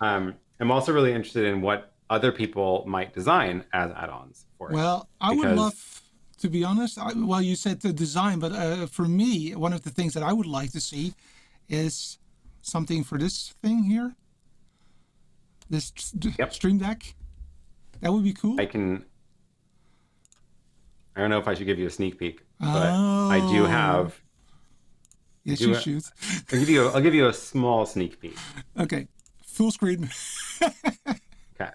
I'm also really interested in what other people might design as add-ons for it. Well, I would love, to be honest, you said the design, but for me, one of the things that I would like to see is something for this thing here. This Stream Deck. That would be cool. I don't know if I should give you a sneak peek, but I do have. Yes, you should. I'll give you a small sneak peek. Okay, full screen. Okay.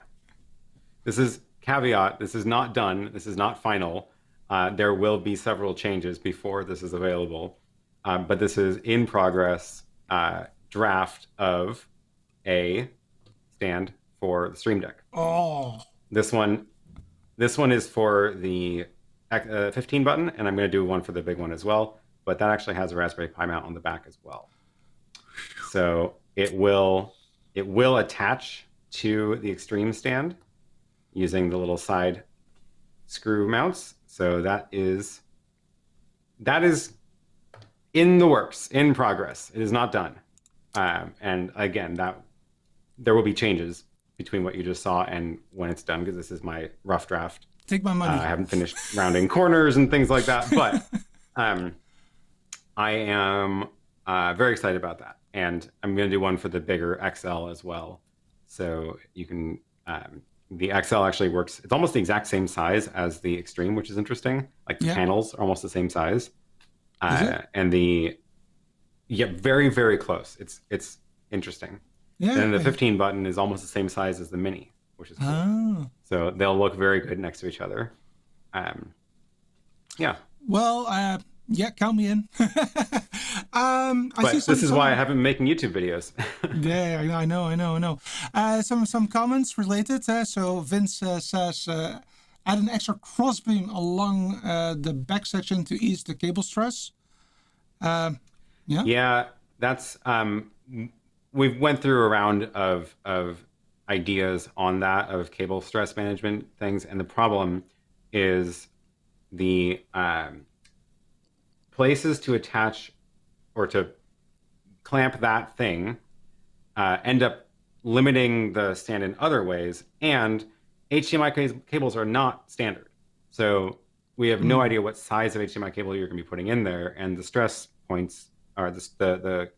This is caveat. This is not done. This is not final. There will be several changes before this is available, but this is in progress. Draft of a stand for the Stream Deck. Oh. This one is for the 15 button, and I'm going to do one for the big one as well. But that actually has a Raspberry Pi mount on the back as well. So it will attach to the Extreme stand using the little side screw mounts. So that is in the works, in progress. It is not done. And again, there will be changes between what you just saw and when it's done, because this is my rough draft. Take my money. I haven't finished rounding corners and things like that, but I am very excited about that. And I'm going to do one for the bigger XL as well. So you can, the XL actually works. It's almost the exact same size as the Extreme, which is interesting. Like the panels are almost the same size. And very, very close. It's interesting. Yeah. And the 15 button is almost the same size as the Mini, which is cool. Oh. So they'll look very good next to each other. Yeah. Well, count me in. But this is why I haven't been making YouTube videos. Yeah, I know. Some comments related. So Vince says, add an extra crossbeam along the back section to ease the cable stress. Yeah. Yeah, that's we've went through a round of ideas on that of cable stress management things, and the problem is the places to attach or to clamp that thing end up limiting the stand in other ways, and HDMI cables are not standard. So we have no idea what size of HDMI cable you're going to be putting in there, and the stress points or the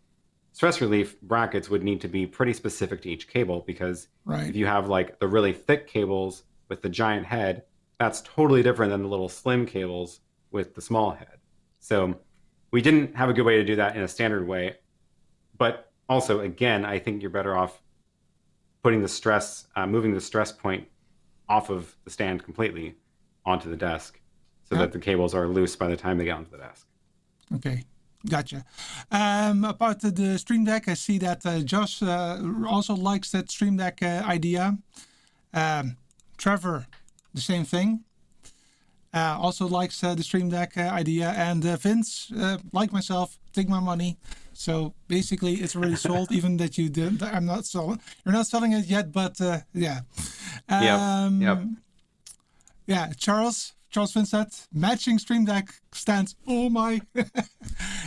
stress relief brackets would need to be pretty specific to each cable, because Right. if you have like the really thick cables with the giant head, that's totally different than the little slim cables with the small head. So we didn't have a good way to do that in a standard way. But also, again, I think you're better off putting the stress, moving the stress point off of the stand completely onto the desk, so that the cables are loose by the time they get onto the desk. Okay, gotcha. About the Stream Deck, I see that Josh also likes that Stream Deck idea. Trevor, the same thing. Also likes the Stream Deck idea. And Vince, like myself, take my money. So basically, it's already sold, even that you did. I'm not selling. You're not selling it yet, but yeah. Yep. Yeah, Charles Vincent, matching Stream Deck stands. Oh my.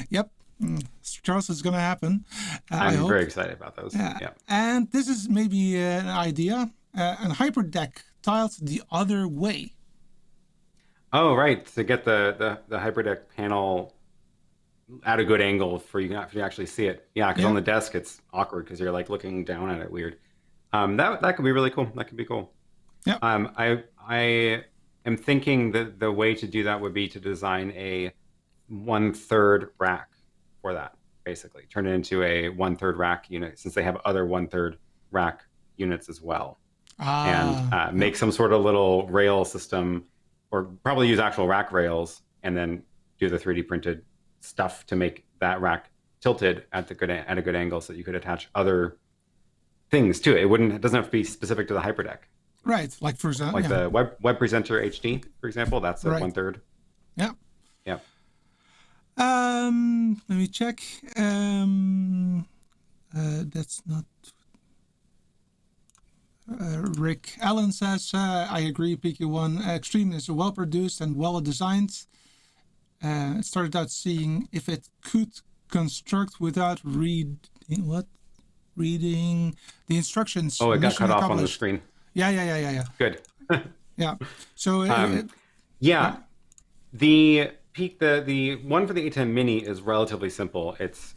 Yep. Charles, it's going to happen. I'm very excited about those. Yeah. And this is maybe an idea. An hyperdeck tiled the other way. Oh, right. To get the hyperdeck panel at a good angle for you to actually see it. Yeah, because on the desk it's awkward because you're like looking down at it weird. That could be really cool. That could be cool. Yeah. I am thinking that the way to do that would be to design a 1/3 rack for that. Basically, turn it into a 1/3 rack unit, since they have other 1/3 rack units as well, and make some sort of little rail system, or probably use actual rack rails, and then do the 3D printed stuff to make that rack tilted at a good angle, so that you could attach other things to it. It doesn't have to be specific to the hyperdeck. Right, like for example, like the web presenter HD, for example. That's a 1/3. Yeah. Yeah. Let me check. That's not. Rick Allen says, I agree, PQ1 Extreme is well produced and well designed. It started out seeing if it could construct without reading the instructions. Oh, it got cut off on the screen. Yeah. Good. Yeah. So the one for the ATEM Mini is relatively simple. It's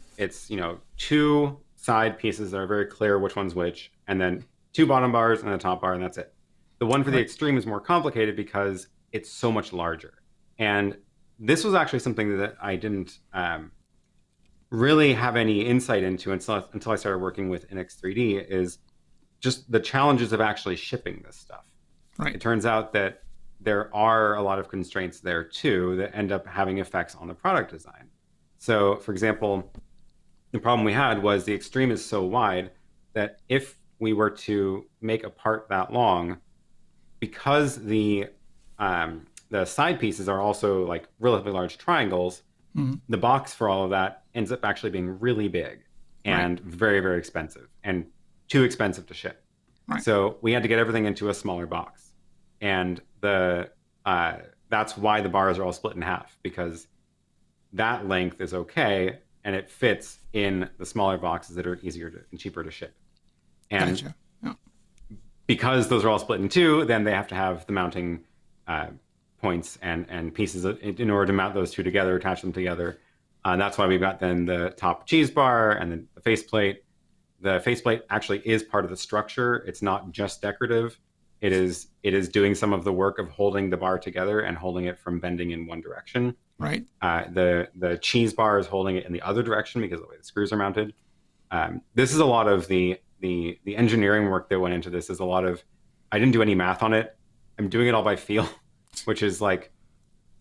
two side pieces that are very clear which one's which, and then two bottom bars and a top bar, and that's it. The one for the Extreme is more complicated because it's so much larger. And this was actually something that I didn't really have any insight into until I started working with NX3D, is just the challenges of actually shipping this stuff. Right. It turns out that there are a lot of constraints there too that end up having effects on the product design. So, for example, the problem we had was the Extreme is so wide that if we were to make a part that long, because the side pieces are also like relatively large triangles, the box for all of that ends up actually being really big and very, very expensive, and too expensive to ship. Right. So we had to get everything into a smaller box. And that's why the bars are all split in half, because that length is okay and it fits in the smaller boxes that are easier and cheaper to ship. And gotcha. Yeah. because those are all split in two, then they have to have the mounting points and pieces in order to mount those two together, attach them together. That's why we've got then the top cheese bar and then the faceplate. The faceplate actually is part of the structure. It's not just decorative. It is doing some of the work of holding the bar together and holding it from bending in one direction. Right. The cheese bar is holding it in the other direction because of the way the screws are mounted. This is a lot of the engineering work that went into this. Is a lot of, I didn't do any math on it. I'm doing it all by feel, which is like,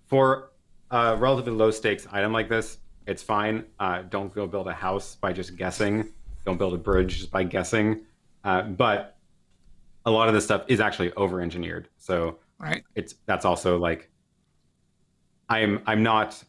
for a relatively low stakes item like this, it's fine. Don't go build a house by just guessing. Don't build a bridge just by guessing. But a lot of this stuff is actually over-engineered. So right. that's also like, I'm not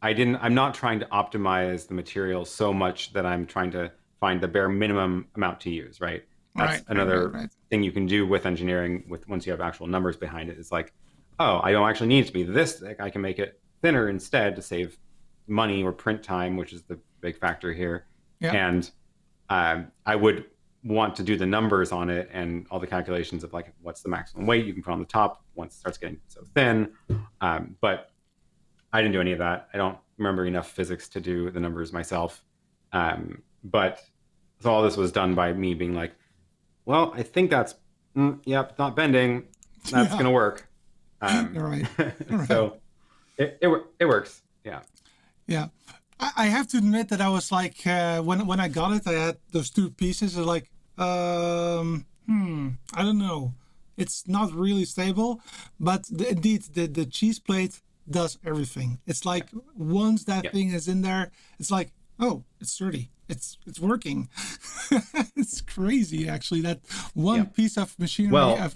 I'm not trying to optimize the material so much that I'm trying to find the bare minimum amount to use, right? That's another thing you can do with engineering once you have actual numbers behind it. It's like, oh, I don't actually need it to be this thick. I can make it thinner instead to save money or print time, which is the big factor here. Yeah. And I would want to do the numbers on it and all the calculations of like what's the maximum weight you can put on the top once it starts getting so thin. But I didn't do any of that. I don't remember enough physics to do the numbers myself. But so all this was done by me being like, well, I think that's, yep, not bending. That's going to work. Right. So it works. Yeah. Yeah. I have to admit that I was like, when I got it, I had those two pieces. I was like, I don't know. It's not really stable, but indeed the cheese plate does everything. It's like once that thing is in there, it's like, oh, it's sturdy. It's working. It's crazy actually that one piece of machinery of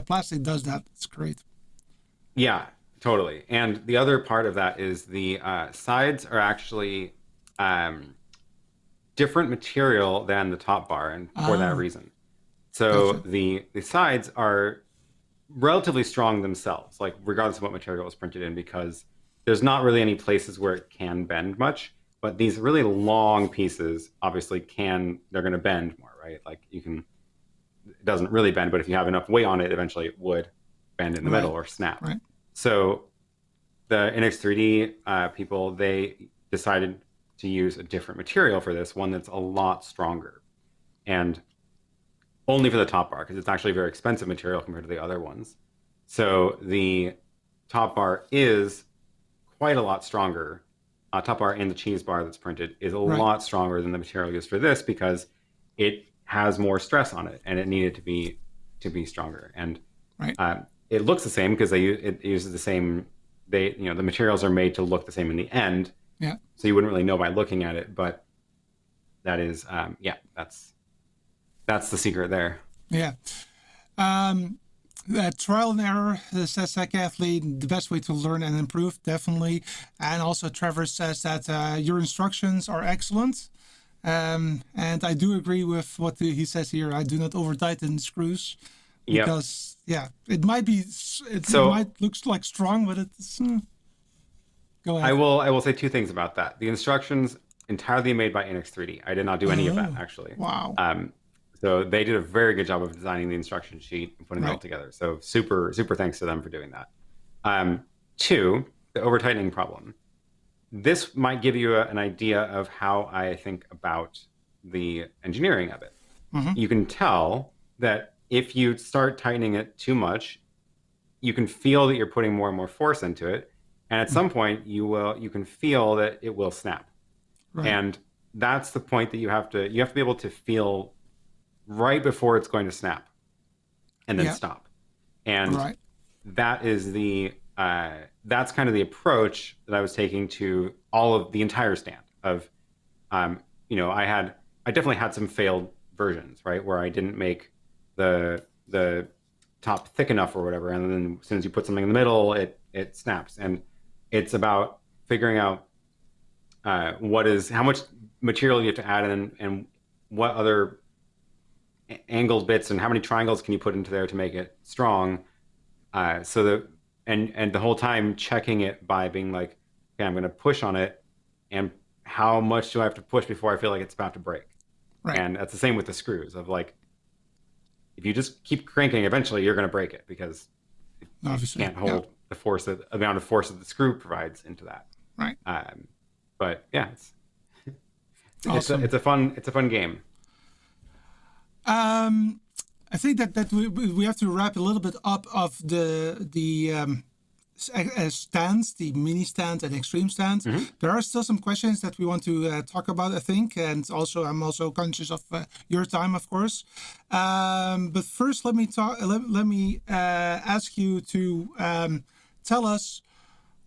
plastic does that. It's great. Yeah, totally. And the other part of that is the sides are actually different material than the top bar, and for that reason. So Gotcha. the sides are relatively strong themselves, like regardless of what material is printed in, because there's not really any places where it can bend much. But these really long pieces obviously they're going to bend more, right? Like it doesn't really bend, but if you have enough weight on it, eventually it would bend in the middle or snap. Right. So the NX3D people, they decided to use a different material for this, one that's a lot stronger. And only for the top bar, because it's actually a very expensive material compared to the other ones. So the top bar is quite a lot stronger. Top bar and the cheese bar that's printed is a lot stronger than the material used for this because it has more stress on it and it needed to be stronger. And it looks the same because it uses the same. The materials are made to look the same in the end. Yeah. So you wouldn't really know by looking at it, but that is that's the secret there. Yeah. Trial and error, says Kathleen, the best way to learn and improve, definitely. And also Trevor says that your instructions are excellent. And I do agree with what he says here. I do not over tighten screws because it might look like strong, but it's go ahead. I will say two things about that. The instructions entirely made by NX3D. I did not do any of that actually. Wow. So they did a very good job of designing the instruction sheet and putting it all together. So super, super thanks to them for doing that. Two, the over tightening problem. This might give you an idea of how I think about the engineering of it. Mm-hmm. You can tell that if you start tightening it too much, you can feel that you're putting more and more force into it. And at some point you can feel that it will snap. Right. And that's the point that you have to be able to feel right before it's going to snap and then stop. And that is that's kind of the approach that I was taking to all of the entire stand of, I definitely had some failed versions, right? Where I didn't make the top thick enough or whatever. And then as soon as you put something in the middle, it snaps. And it's about figuring out how much material you have to add in and what other angled bits and how many triangles can you put into there to make it strong, so that and the whole time checking it by being like, okay, I'm going to push on it, and how much do I have to push before I feel like it's about to break? Right. And that's the same with the screws of like, if you just keep cranking, eventually you're going to break it because you can't hold the amount of force that the screw provides into that. Right. But yeah, awesome. It's a fun game. I think that we have to wrap a little bit up of the stands, the mini stands and extreme stands. Mm-hmm. There are still some questions that we want to talk about, I think, and also I'm also conscious of your time, of course. But first, let me ask you to tell us,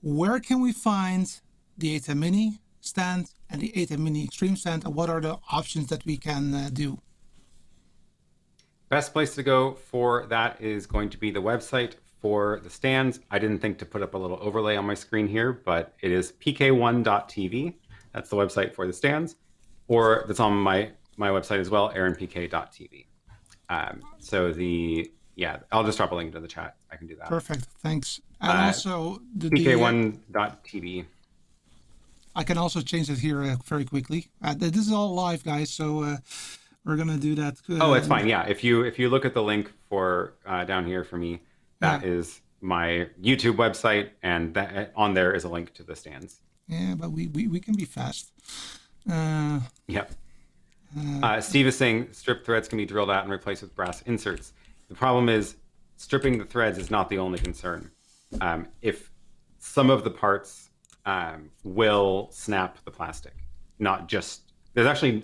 where can we find the ATEM Mini stand and the ATEM Mini Extreme stand, and what are the options that we can do? Best place to go for that is going to be the website for the stands. I didn't think to put up a little overlay on my screen here, but it is pk1.tv. That's the website for the stands, or that's on my website as well, aaronpk.tv. I'll just drop a link into the chat. I can do that. Perfect. Thanks. And also pk1.tv. I can also change it here very quickly. This is all live, guys, so we're gonna do that. Oh, it's fine. Yeah, if you look at the link for down here for me, that is my YouTube website, and that on there is a link to the stands. Yeah, but we can be fast. Yep. Steve is saying strip threads can be drilled out and replaced with brass inserts. The problem is stripping the threads is not the only concern. If some of the parts will snap the plastic, not just there's actually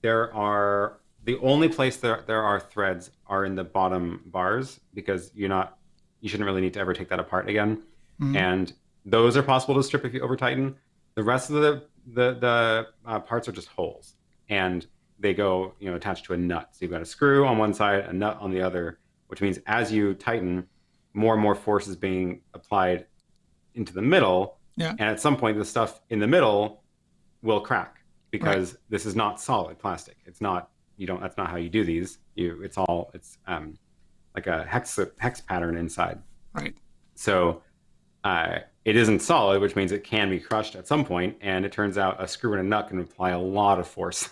there are the only place there are threads are in the bottom bars, because you shouldn't really need to ever take that apart again. And those are possible to strip if you over tighten. The rest of the parts are just holes, and they go attached to a nut. So you've got a screw on one side, a nut on the other, which means as you tighten, more and more force is being applied into the middle. Yeah. And at some point, the stuff in the middle will crack, because this is not solid plastic. It's not. That's not how you do these. It's like a hex pattern inside. Right. So it isn't solid, which means it can be crushed at some point. And it turns out a screw and a nut can apply a lot of force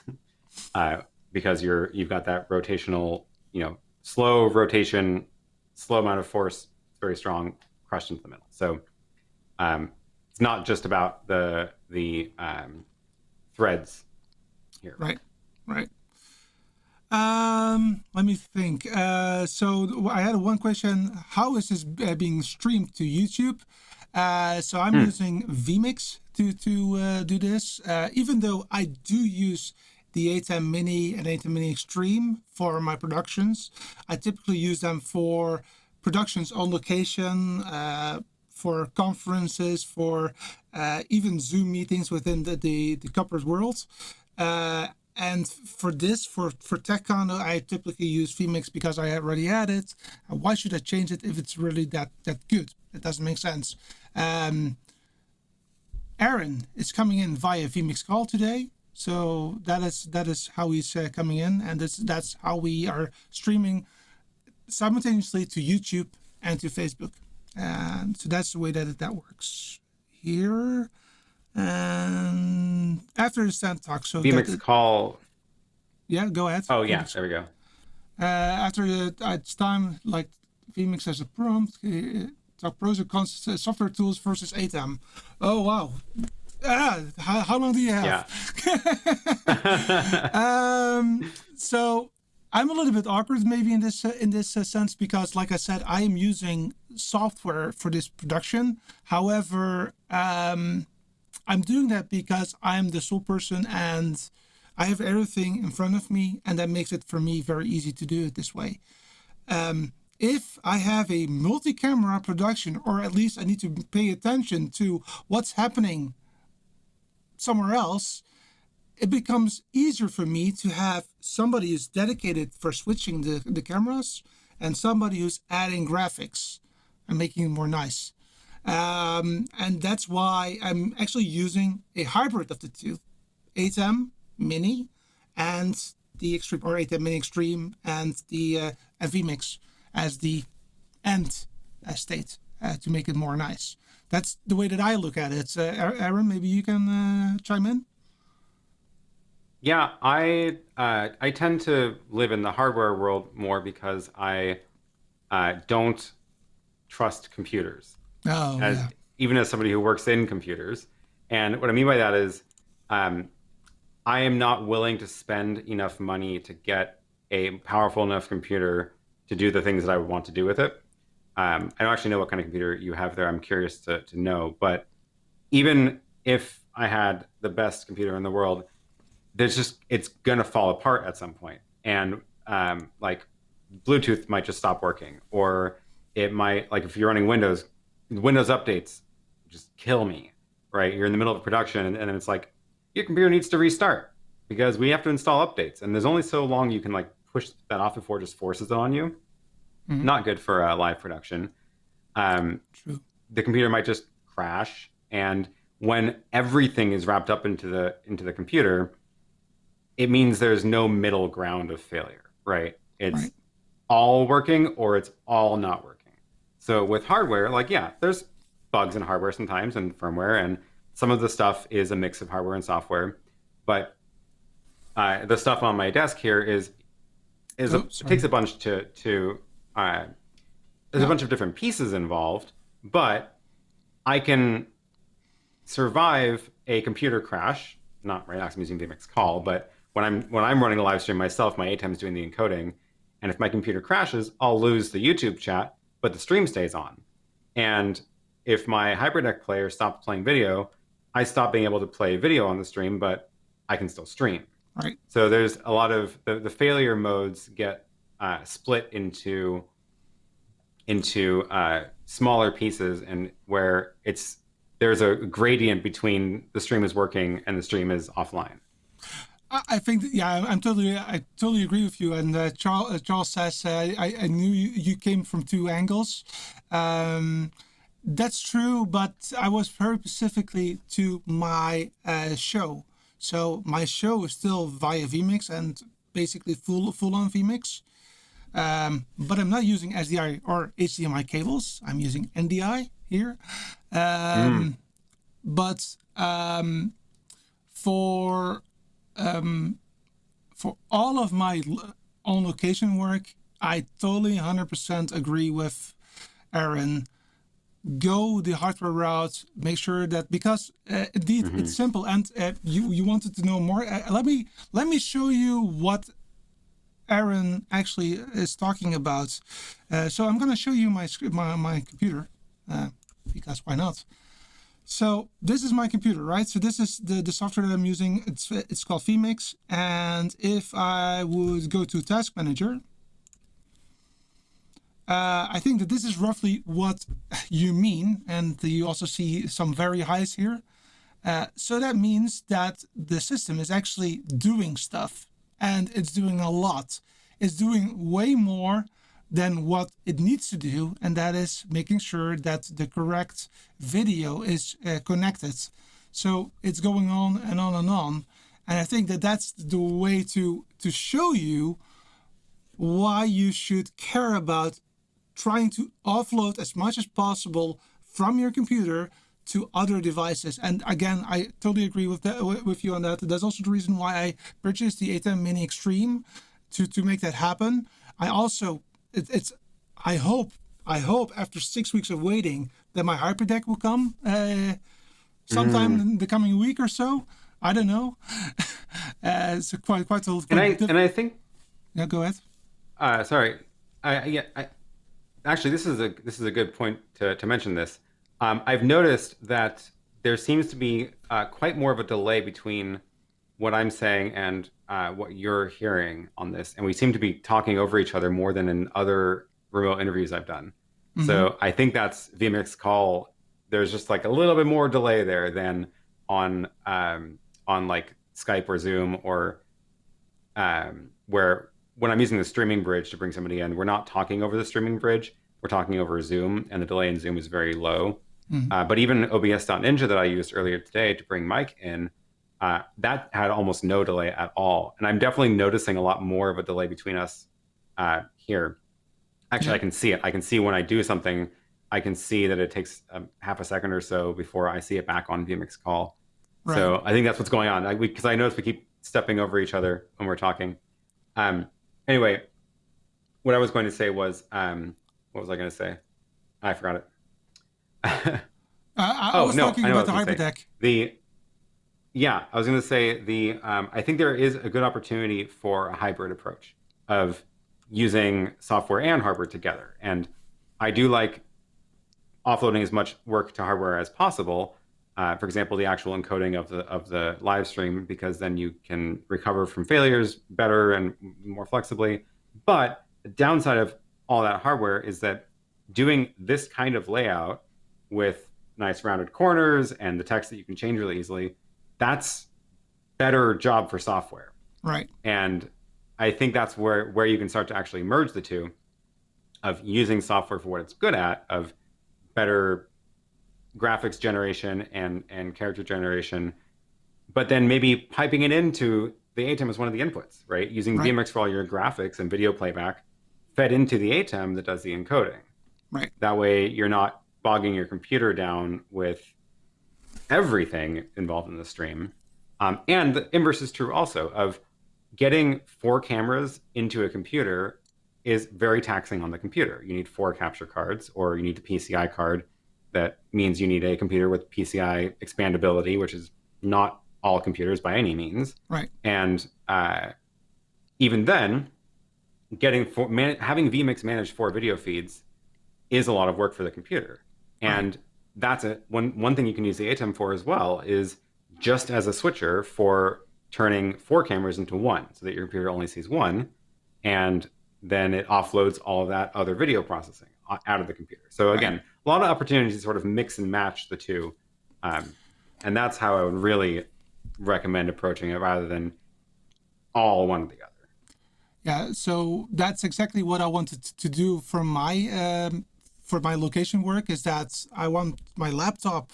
because you've got that rotational, slow rotation, slow amount of force, very strong, crushed into the middle. So it's not just about the threads here. Right. Let me think. So I had one question. How is this being streamed to YouTube? So I'm using vMix to do this. Even though I do use the ATEM Mini and ATEM Mini Extreme for my productions, I typically use them for productions on location, for conferences, for even Zoom meetings within the corporate world. And for TechCon, I typically use vMix because I already had it. Why should I change it if it's really that good? It doesn't make sense. Aaron is coming in via vMix call today, so that is how he's coming in, and that's how we are streaming simultaneously to YouTube and to Facebook. And so that's the way that works here. And after the stand talk, so vMix call. Yeah, go ahead. Oh yeah, vMix. there we go. After it's time, like vMix has a prompt. Talk pros and cons, software tools versus ATEM. Oh wow. How long do you have? Yeah. So I'm a little bit awkward maybe in this sense, because like I said, I am using software for this production. However, I'm doing that because I'm the sole person and I have everything in front of me, and that makes it for me very easy to do it this way. If I have a multi-camera production, or at least I need to pay attention to what's happening somewhere else, it becomes easier for me to have somebody who's dedicated for switching the cameras and somebody who's adding graphics and making it more nice. And that's why I'm actually using a hybrid of the two, ATEM Mini and the Extreme, or ATEM Mini Extreme and the vMix as the end state to make it more nice. That's the way that I look at it. Aaron, maybe you can chime in. Yeah, I tend to live in the hardware world more because I don't trust computers. Oh, yeah. Even as somebody who works in computers. And what I mean by that is I am not willing to spend enough money to get a powerful enough computer to do the things that I would want to do with it. I don't actually know what kind of computer you have there. I'm curious to know. But even if I had the best computer in the world, it's going to fall apart at some point. And like Bluetooth might just stop working, or it might, like if you're running Windows updates just kill me, right? You're in the middle of production and it's like, your computer needs to restart because we have to install updates. And there's only so long you can like push that off before it just forces it on you. not good for live production. True. The computer might just crash, and when everything is wrapped up into the computer, it means there's no middle ground of failure, right? It's all working or it's all not working. So with hardware, like, yeah, there's bugs in hardware sometimes and firmware, and some of the stuff is a mix of hardware and software. But the stuff on my desk here it takes a bunch to there's a bunch of different pieces involved, but I can survive a computer crash. Not right now, 'cause I'm using vMix Call, but when I'm running a live stream myself, my ATEM is doing the encoding, and if my computer crashes, I'll lose the YouTube chat, but the stream stays on. And if my HyperDeck player stops playing video, I stop being able to play video on the stream, but I can still stream. Right. So there's a lot of the failure modes get split into smaller pieces, and where there's a gradient between the stream is working and the stream is offline. I think that, yeah, I totally agree with you. And Charles says, I knew you came from two angles. That's true, but I was very specifically to my show. So my show is still via vMix and basically full on vMix. But I'm not using SDI or HDMI cables. I'm using NDI here. But for all of my on location work, I totally 100% agree with Aaron. Go the hardware route. Make sure that, because indeed it's simple. And you wanted to know more. Let me show you what Aaron actually is talking about. So I'm going to show you my computer, because why not? So this is my computer, right? So this is the software that I'm using. It's called vMix. And if I would go to Task Manager, I think that this is roughly what you mean. And you also see some very highs here. So that means that the system is actually doing stuff, and it's doing a lot. It's doing way more than what it needs to do, and that is making sure that the correct video is connected. So it's going on and on and on. And I think that that's the way to show you why you should care about trying to offload as much as possible from your computer to other devices. And again, I totally agree with you on that. That's also the reason why I purchased the ATEM Mini Extreme to make that happen. I also, I hope after 6 weeks of waiting that my HyperDeck will come sometime in the coming week or so. I don't know. It's quite a. And I think. Yeah, go ahead. Sorry. Actually, this is a good point to mention this. I've noticed that there seems to be quite more of a delay between what I'm saying and what you're hearing on this, and we seem to be talking over each other more than in other remote interviews I've done. So I think that's vMix Call. There's just like a little bit more delay there than on like Skype or Zoom, or where when I'm using the streaming bridge to bring somebody in, we're not talking over the streaming bridge. We're talking over Zoom, and the delay in Zoom is very low. But even OBS.Ninja that I used earlier today to bring Mike in, that had almost no delay at all. And I'm definitely noticing a lot more of a delay between us here. Actually, I can see it. I can see when I do something, I can see that it takes half a second or so before I see it back on vMix Call. Right. So I think that's what's going on. Because I notice we keep stepping over each other when we're talking. Anyway, what I was going to say was, what was I going to say? I forgot it. I was talking about the HyperDeck. I was going to say I think there is a good opportunity for a hybrid approach of using software and hardware together. And I do like offloading as much work to hardware as possible. For example, the actual encoding of the live stream, because then you can recover from failures better and more flexibly. But the downside of all that hardware is that doing this kind of layout with nice rounded corners and the text that you can change really easily, that's better job for software. Right. And I think that's where you can start to actually merge the two. of using software for what it's good at, of better graphics generation and character generation, but then maybe piping it into the ATEM as one of the inputs, right? Using Right. vMix for all your graphics and video playback fed into the ATEM that does the encoding. Right. That way you're not bogging your computer down with everything involved in the stream. And the inverse is true also of getting 4 cameras into a computer is very taxing on the computer. You need 4 capture cards, or you need a PCI card. That means you need a computer with PCI expandability, which is not all computers by any means. Right. And even then, having vMix manage 4 video feeds is a lot of work for the computer. And that's one thing you can use the ATEM for as well, is just as a switcher for turning 4 cameras into 1, so that your computer only sees 1, and then it offloads all of that other video processing out of the computer. So again, a lot of opportunities to sort of mix and match the two. And that's how I would really recommend approaching it, rather than all one or the other. Yeah, so that's exactly what I wanted to do for my location work, is that I want my laptop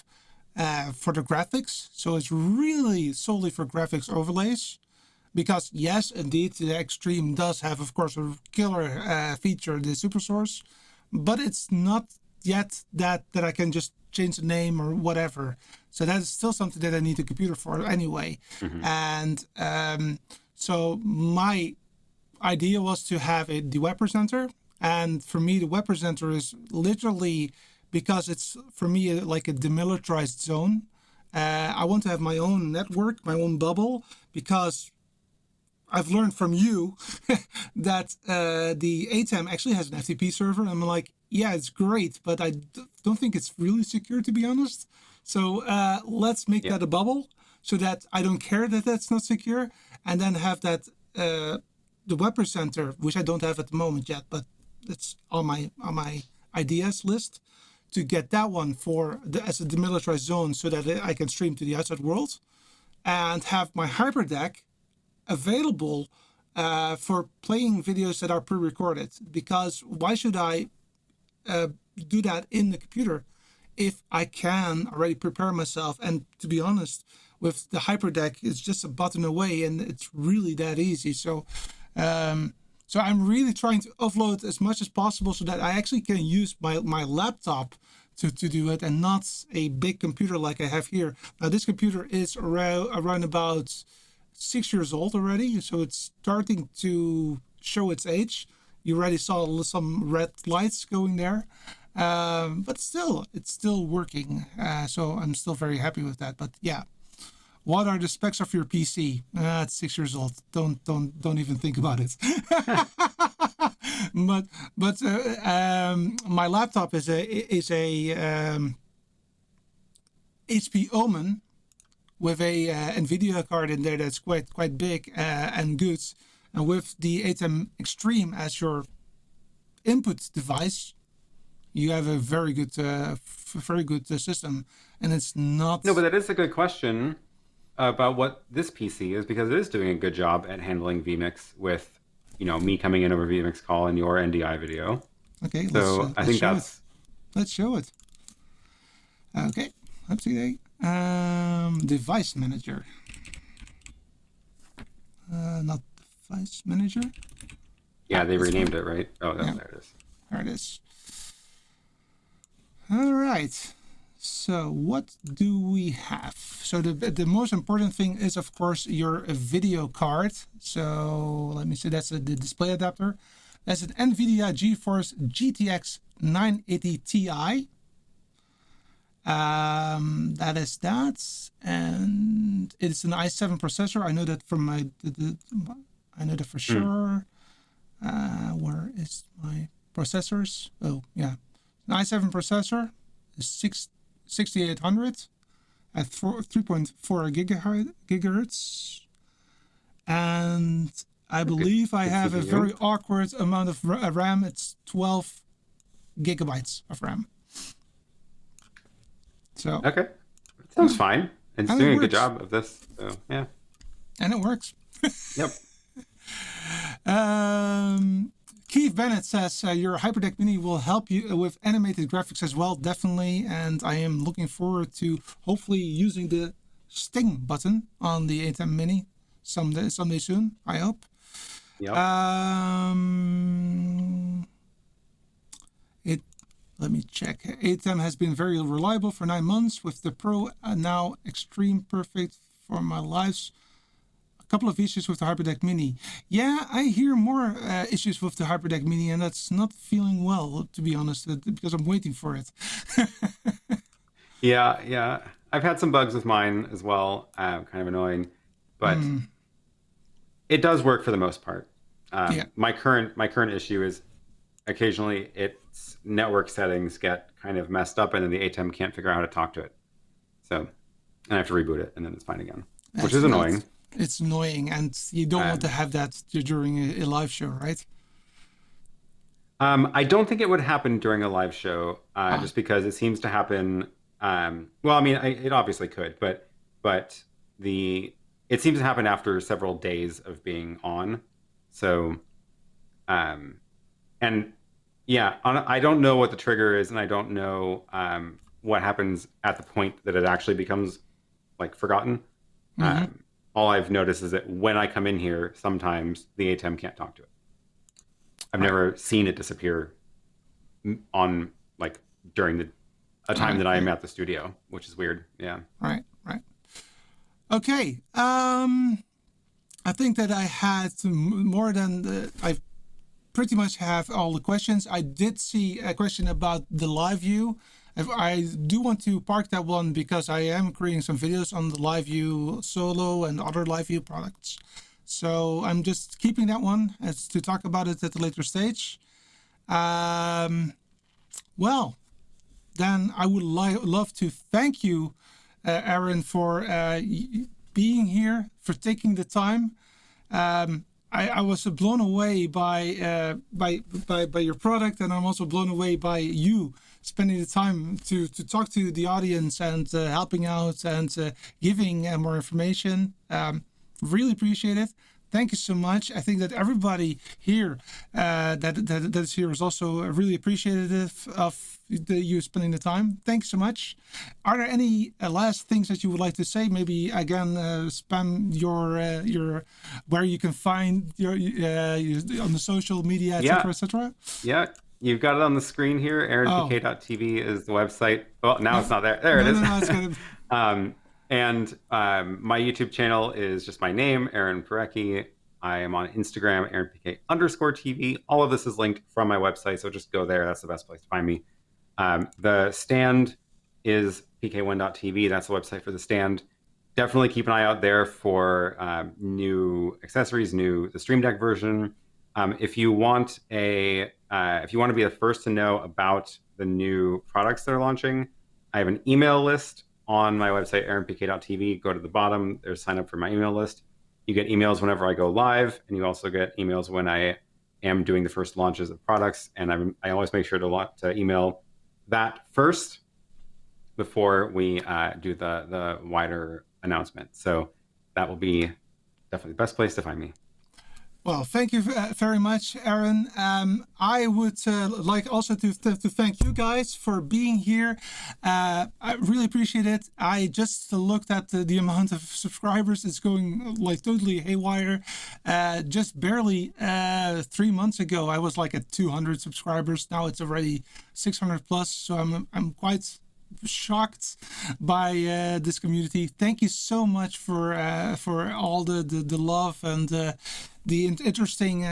for the graphics. So it's really solely for graphics overlays. Because yes, indeed, the Extreme does have, of course, a killer feature, the super source, but it's not yet that I can just change the name or whatever. So that is still something that I need a computer for anyway. And so my idea was to have the web presenter. And for me, the web presenter is literally, because it's for me like a demilitarized zone. I want to have my own network, my own bubble, because I've learned from you that the ATEM actually has an FTP server. I'm like, yeah, it's great, but I don't think it's really secure, to be honest. So let's make that a bubble, so that I don't care that that's not secure, and then have that the web presenter, which I don't have at the moment yet, but it's on my ideas list, to get that one as a demilitarized zone, so that I can stream to the outside world, and have my hyperdeck available for playing videos that are pre-recorded. Because why should I do that in the computer if I can already prepare myself? And to be honest, with the hyperdeck, it's just a button away, and it's really that easy. So so I'm really trying to offload as much as possible, so that I actually can use my laptop to do it, and not a big computer like I have here. Now this computer is around about 6 years old already, so it's starting to show its age. You already saw some red lights going there, but still, it's still working. So I'm still very happy with that. But yeah, what are the specs of your PC? It's 6 years old. Don't even think about it. but my laptop is a HP Omen with a NVIDIA card in there that's quite big and good, and with the ATEM Extreme as your input device, you have a very good system, and it's not. No, but that is a good question about what this PC is, because it is doing a good job at handling vMix with, me coming in over vMix call and your NDI video. Okay, so I think that's. Let's show it. Okay, let's see. Device manager. Not device manager. Yeah, they renamed it, right? Oh, there it is. There it is. All right. So what do we have? So the most important thing is, of course, your video card. So let me see. That's the display adapter. That's an NVIDIA GeForce GTX 980 Ti. That is that, and it's an i7 processor. I know that from I know that for sure. Where is my processors? Oh yeah, an i7 processor is 6800 at 3.4 gigahertz, and I believe I have a very awkward amount of RAM. It's 12 gigabytes of RAM. So okay, that sounds fine. And it's doing a good job of this. So yeah, and it works. Yep. Keith Bennett says your Hyperdeck Mini will help you with animated graphics as well, definitely. And I am looking forward to hopefully using the Sting button on the ATEM Mini someday soon, I hope. Yep. Let me check. ATEM has been very reliable for 9 months with the Pro now Extreme perfect for my lives. A couple of issues with the Hyperdeck Mini. Yeah, I hear more issues with the Hyperdeck Mini, and that's not feeling well, to be honest, because I'm waiting for it. Yeah. I've had some bugs with mine as well, kind of annoying, but it does work for the most part. My current issue is occasionally its network settings get kind of messed up, and then the ATEM can't figure out how to talk to it. So I have to reboot it, and then it's fine again, which is annoying. It's annoying, and you don't want to have that during a live show, right? I don't think it would happen during a live show, just because it seems to happen. Well, I mean, it obviously could, but it seems to happen after several days of being on. So, and yeah, I don't know what the trigger is, and I don't know what happens at the point that it actually becomes like forgotten. All I've noticed is that when I come in here, sometimes the ATEM can't talk to it. I've never seen it disappear on like during a time that I am at the studio, which is weird. Yeah. Right. Okay. I think that I had more than I pretty much have all the questions. I did see a question about the live view. I do want to park that one because I am creating some videos on the live view solo and other live view products. So I'm just keeping that one as to talk about it at a later stage. Well, then I would love to thank you, Aaron, for being here, for taking the time. I was blown away by your product, and I'm also blown away by you spending the time to talk to the audience and helping out and giving more information. Really appreciate it. Thank you so much. I think that everybody here that is here is also really appreciative of you spending the time. Thanks so much. Are there any last things that you would like to say? Maybe again, spam your where you can find your on the social media, etc., etc. Yeah, you've got it on the screen here. AaronPK.tv is the website. Well, now it's not there. There it is. No, it's gonna... And my YouTube channel is just my name, Aaron Parecki. I am on Instagram, AaronPK_TV. All of this is linked from my website, so just go there. That's the best place to find me. The stand is pk1.tv. That's the website for the stand. Definitely keep an eye out there for new accessories, the Stream Deck version. If you want to be the first to know about the new products that are launching, I have an email list on my website, aaronpk.tv. Go to the bottom. There's sign up for my email list. You get emails whenever I go live, and you also get emails when I am doing the first launches of products. And I always make sure to email that first before we do the wider announcement. So that will be definitely the best place to find me. Well, thank you very much, Aaron. I would like also to thank you guys for being here. I really appreciate it. I just looked at the amount of subscribers. It's going like totally haywire. Just barely 3 months ago, I was like at 200 subscribers. Now it's already 600 plus. So I'm quite shocked by this community. Thank you so much for all the love and the interesting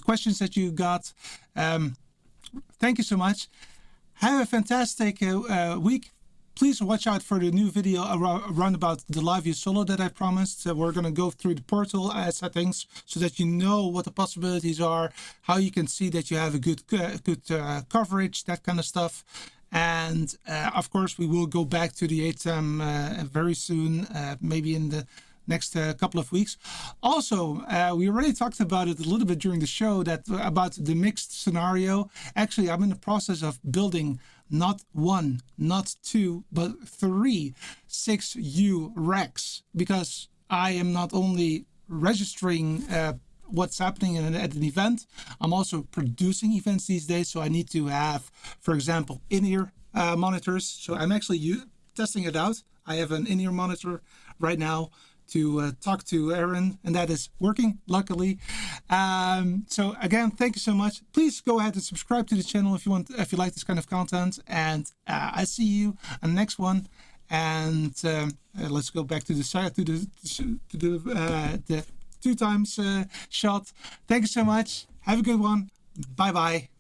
questions that you got. Thank you so much. Have a fantastic week. Please watch out for the new video around about the live view solo that I promised. We're going to go through the portal settings so that you know what the possibilities are, how you can see that you have a good coverage, that kind of stuff. And of course, we will go back to the ATEM very soon, maybe in the next couple of weeks. Also, we already talked about it a little bit during the show about the mixed scenario. Actually, I'm in the process of building not 1, not 2, but 3 6U racks, because I am not only registering what's happening at an event. I'm also producing events these days, so I need to have, for example, in-ear monitors. So I'm actually testing it out. I have an in-ear monitor right now to talk to Aaron, and that is working, luckily. So again, thank you so much. Please go ahead and subscribe to the channel if you like this kind of content. And I see you on the next one. And let's go back to the side to the 2x shot. Thank you so much. Have a good one. Bye bye.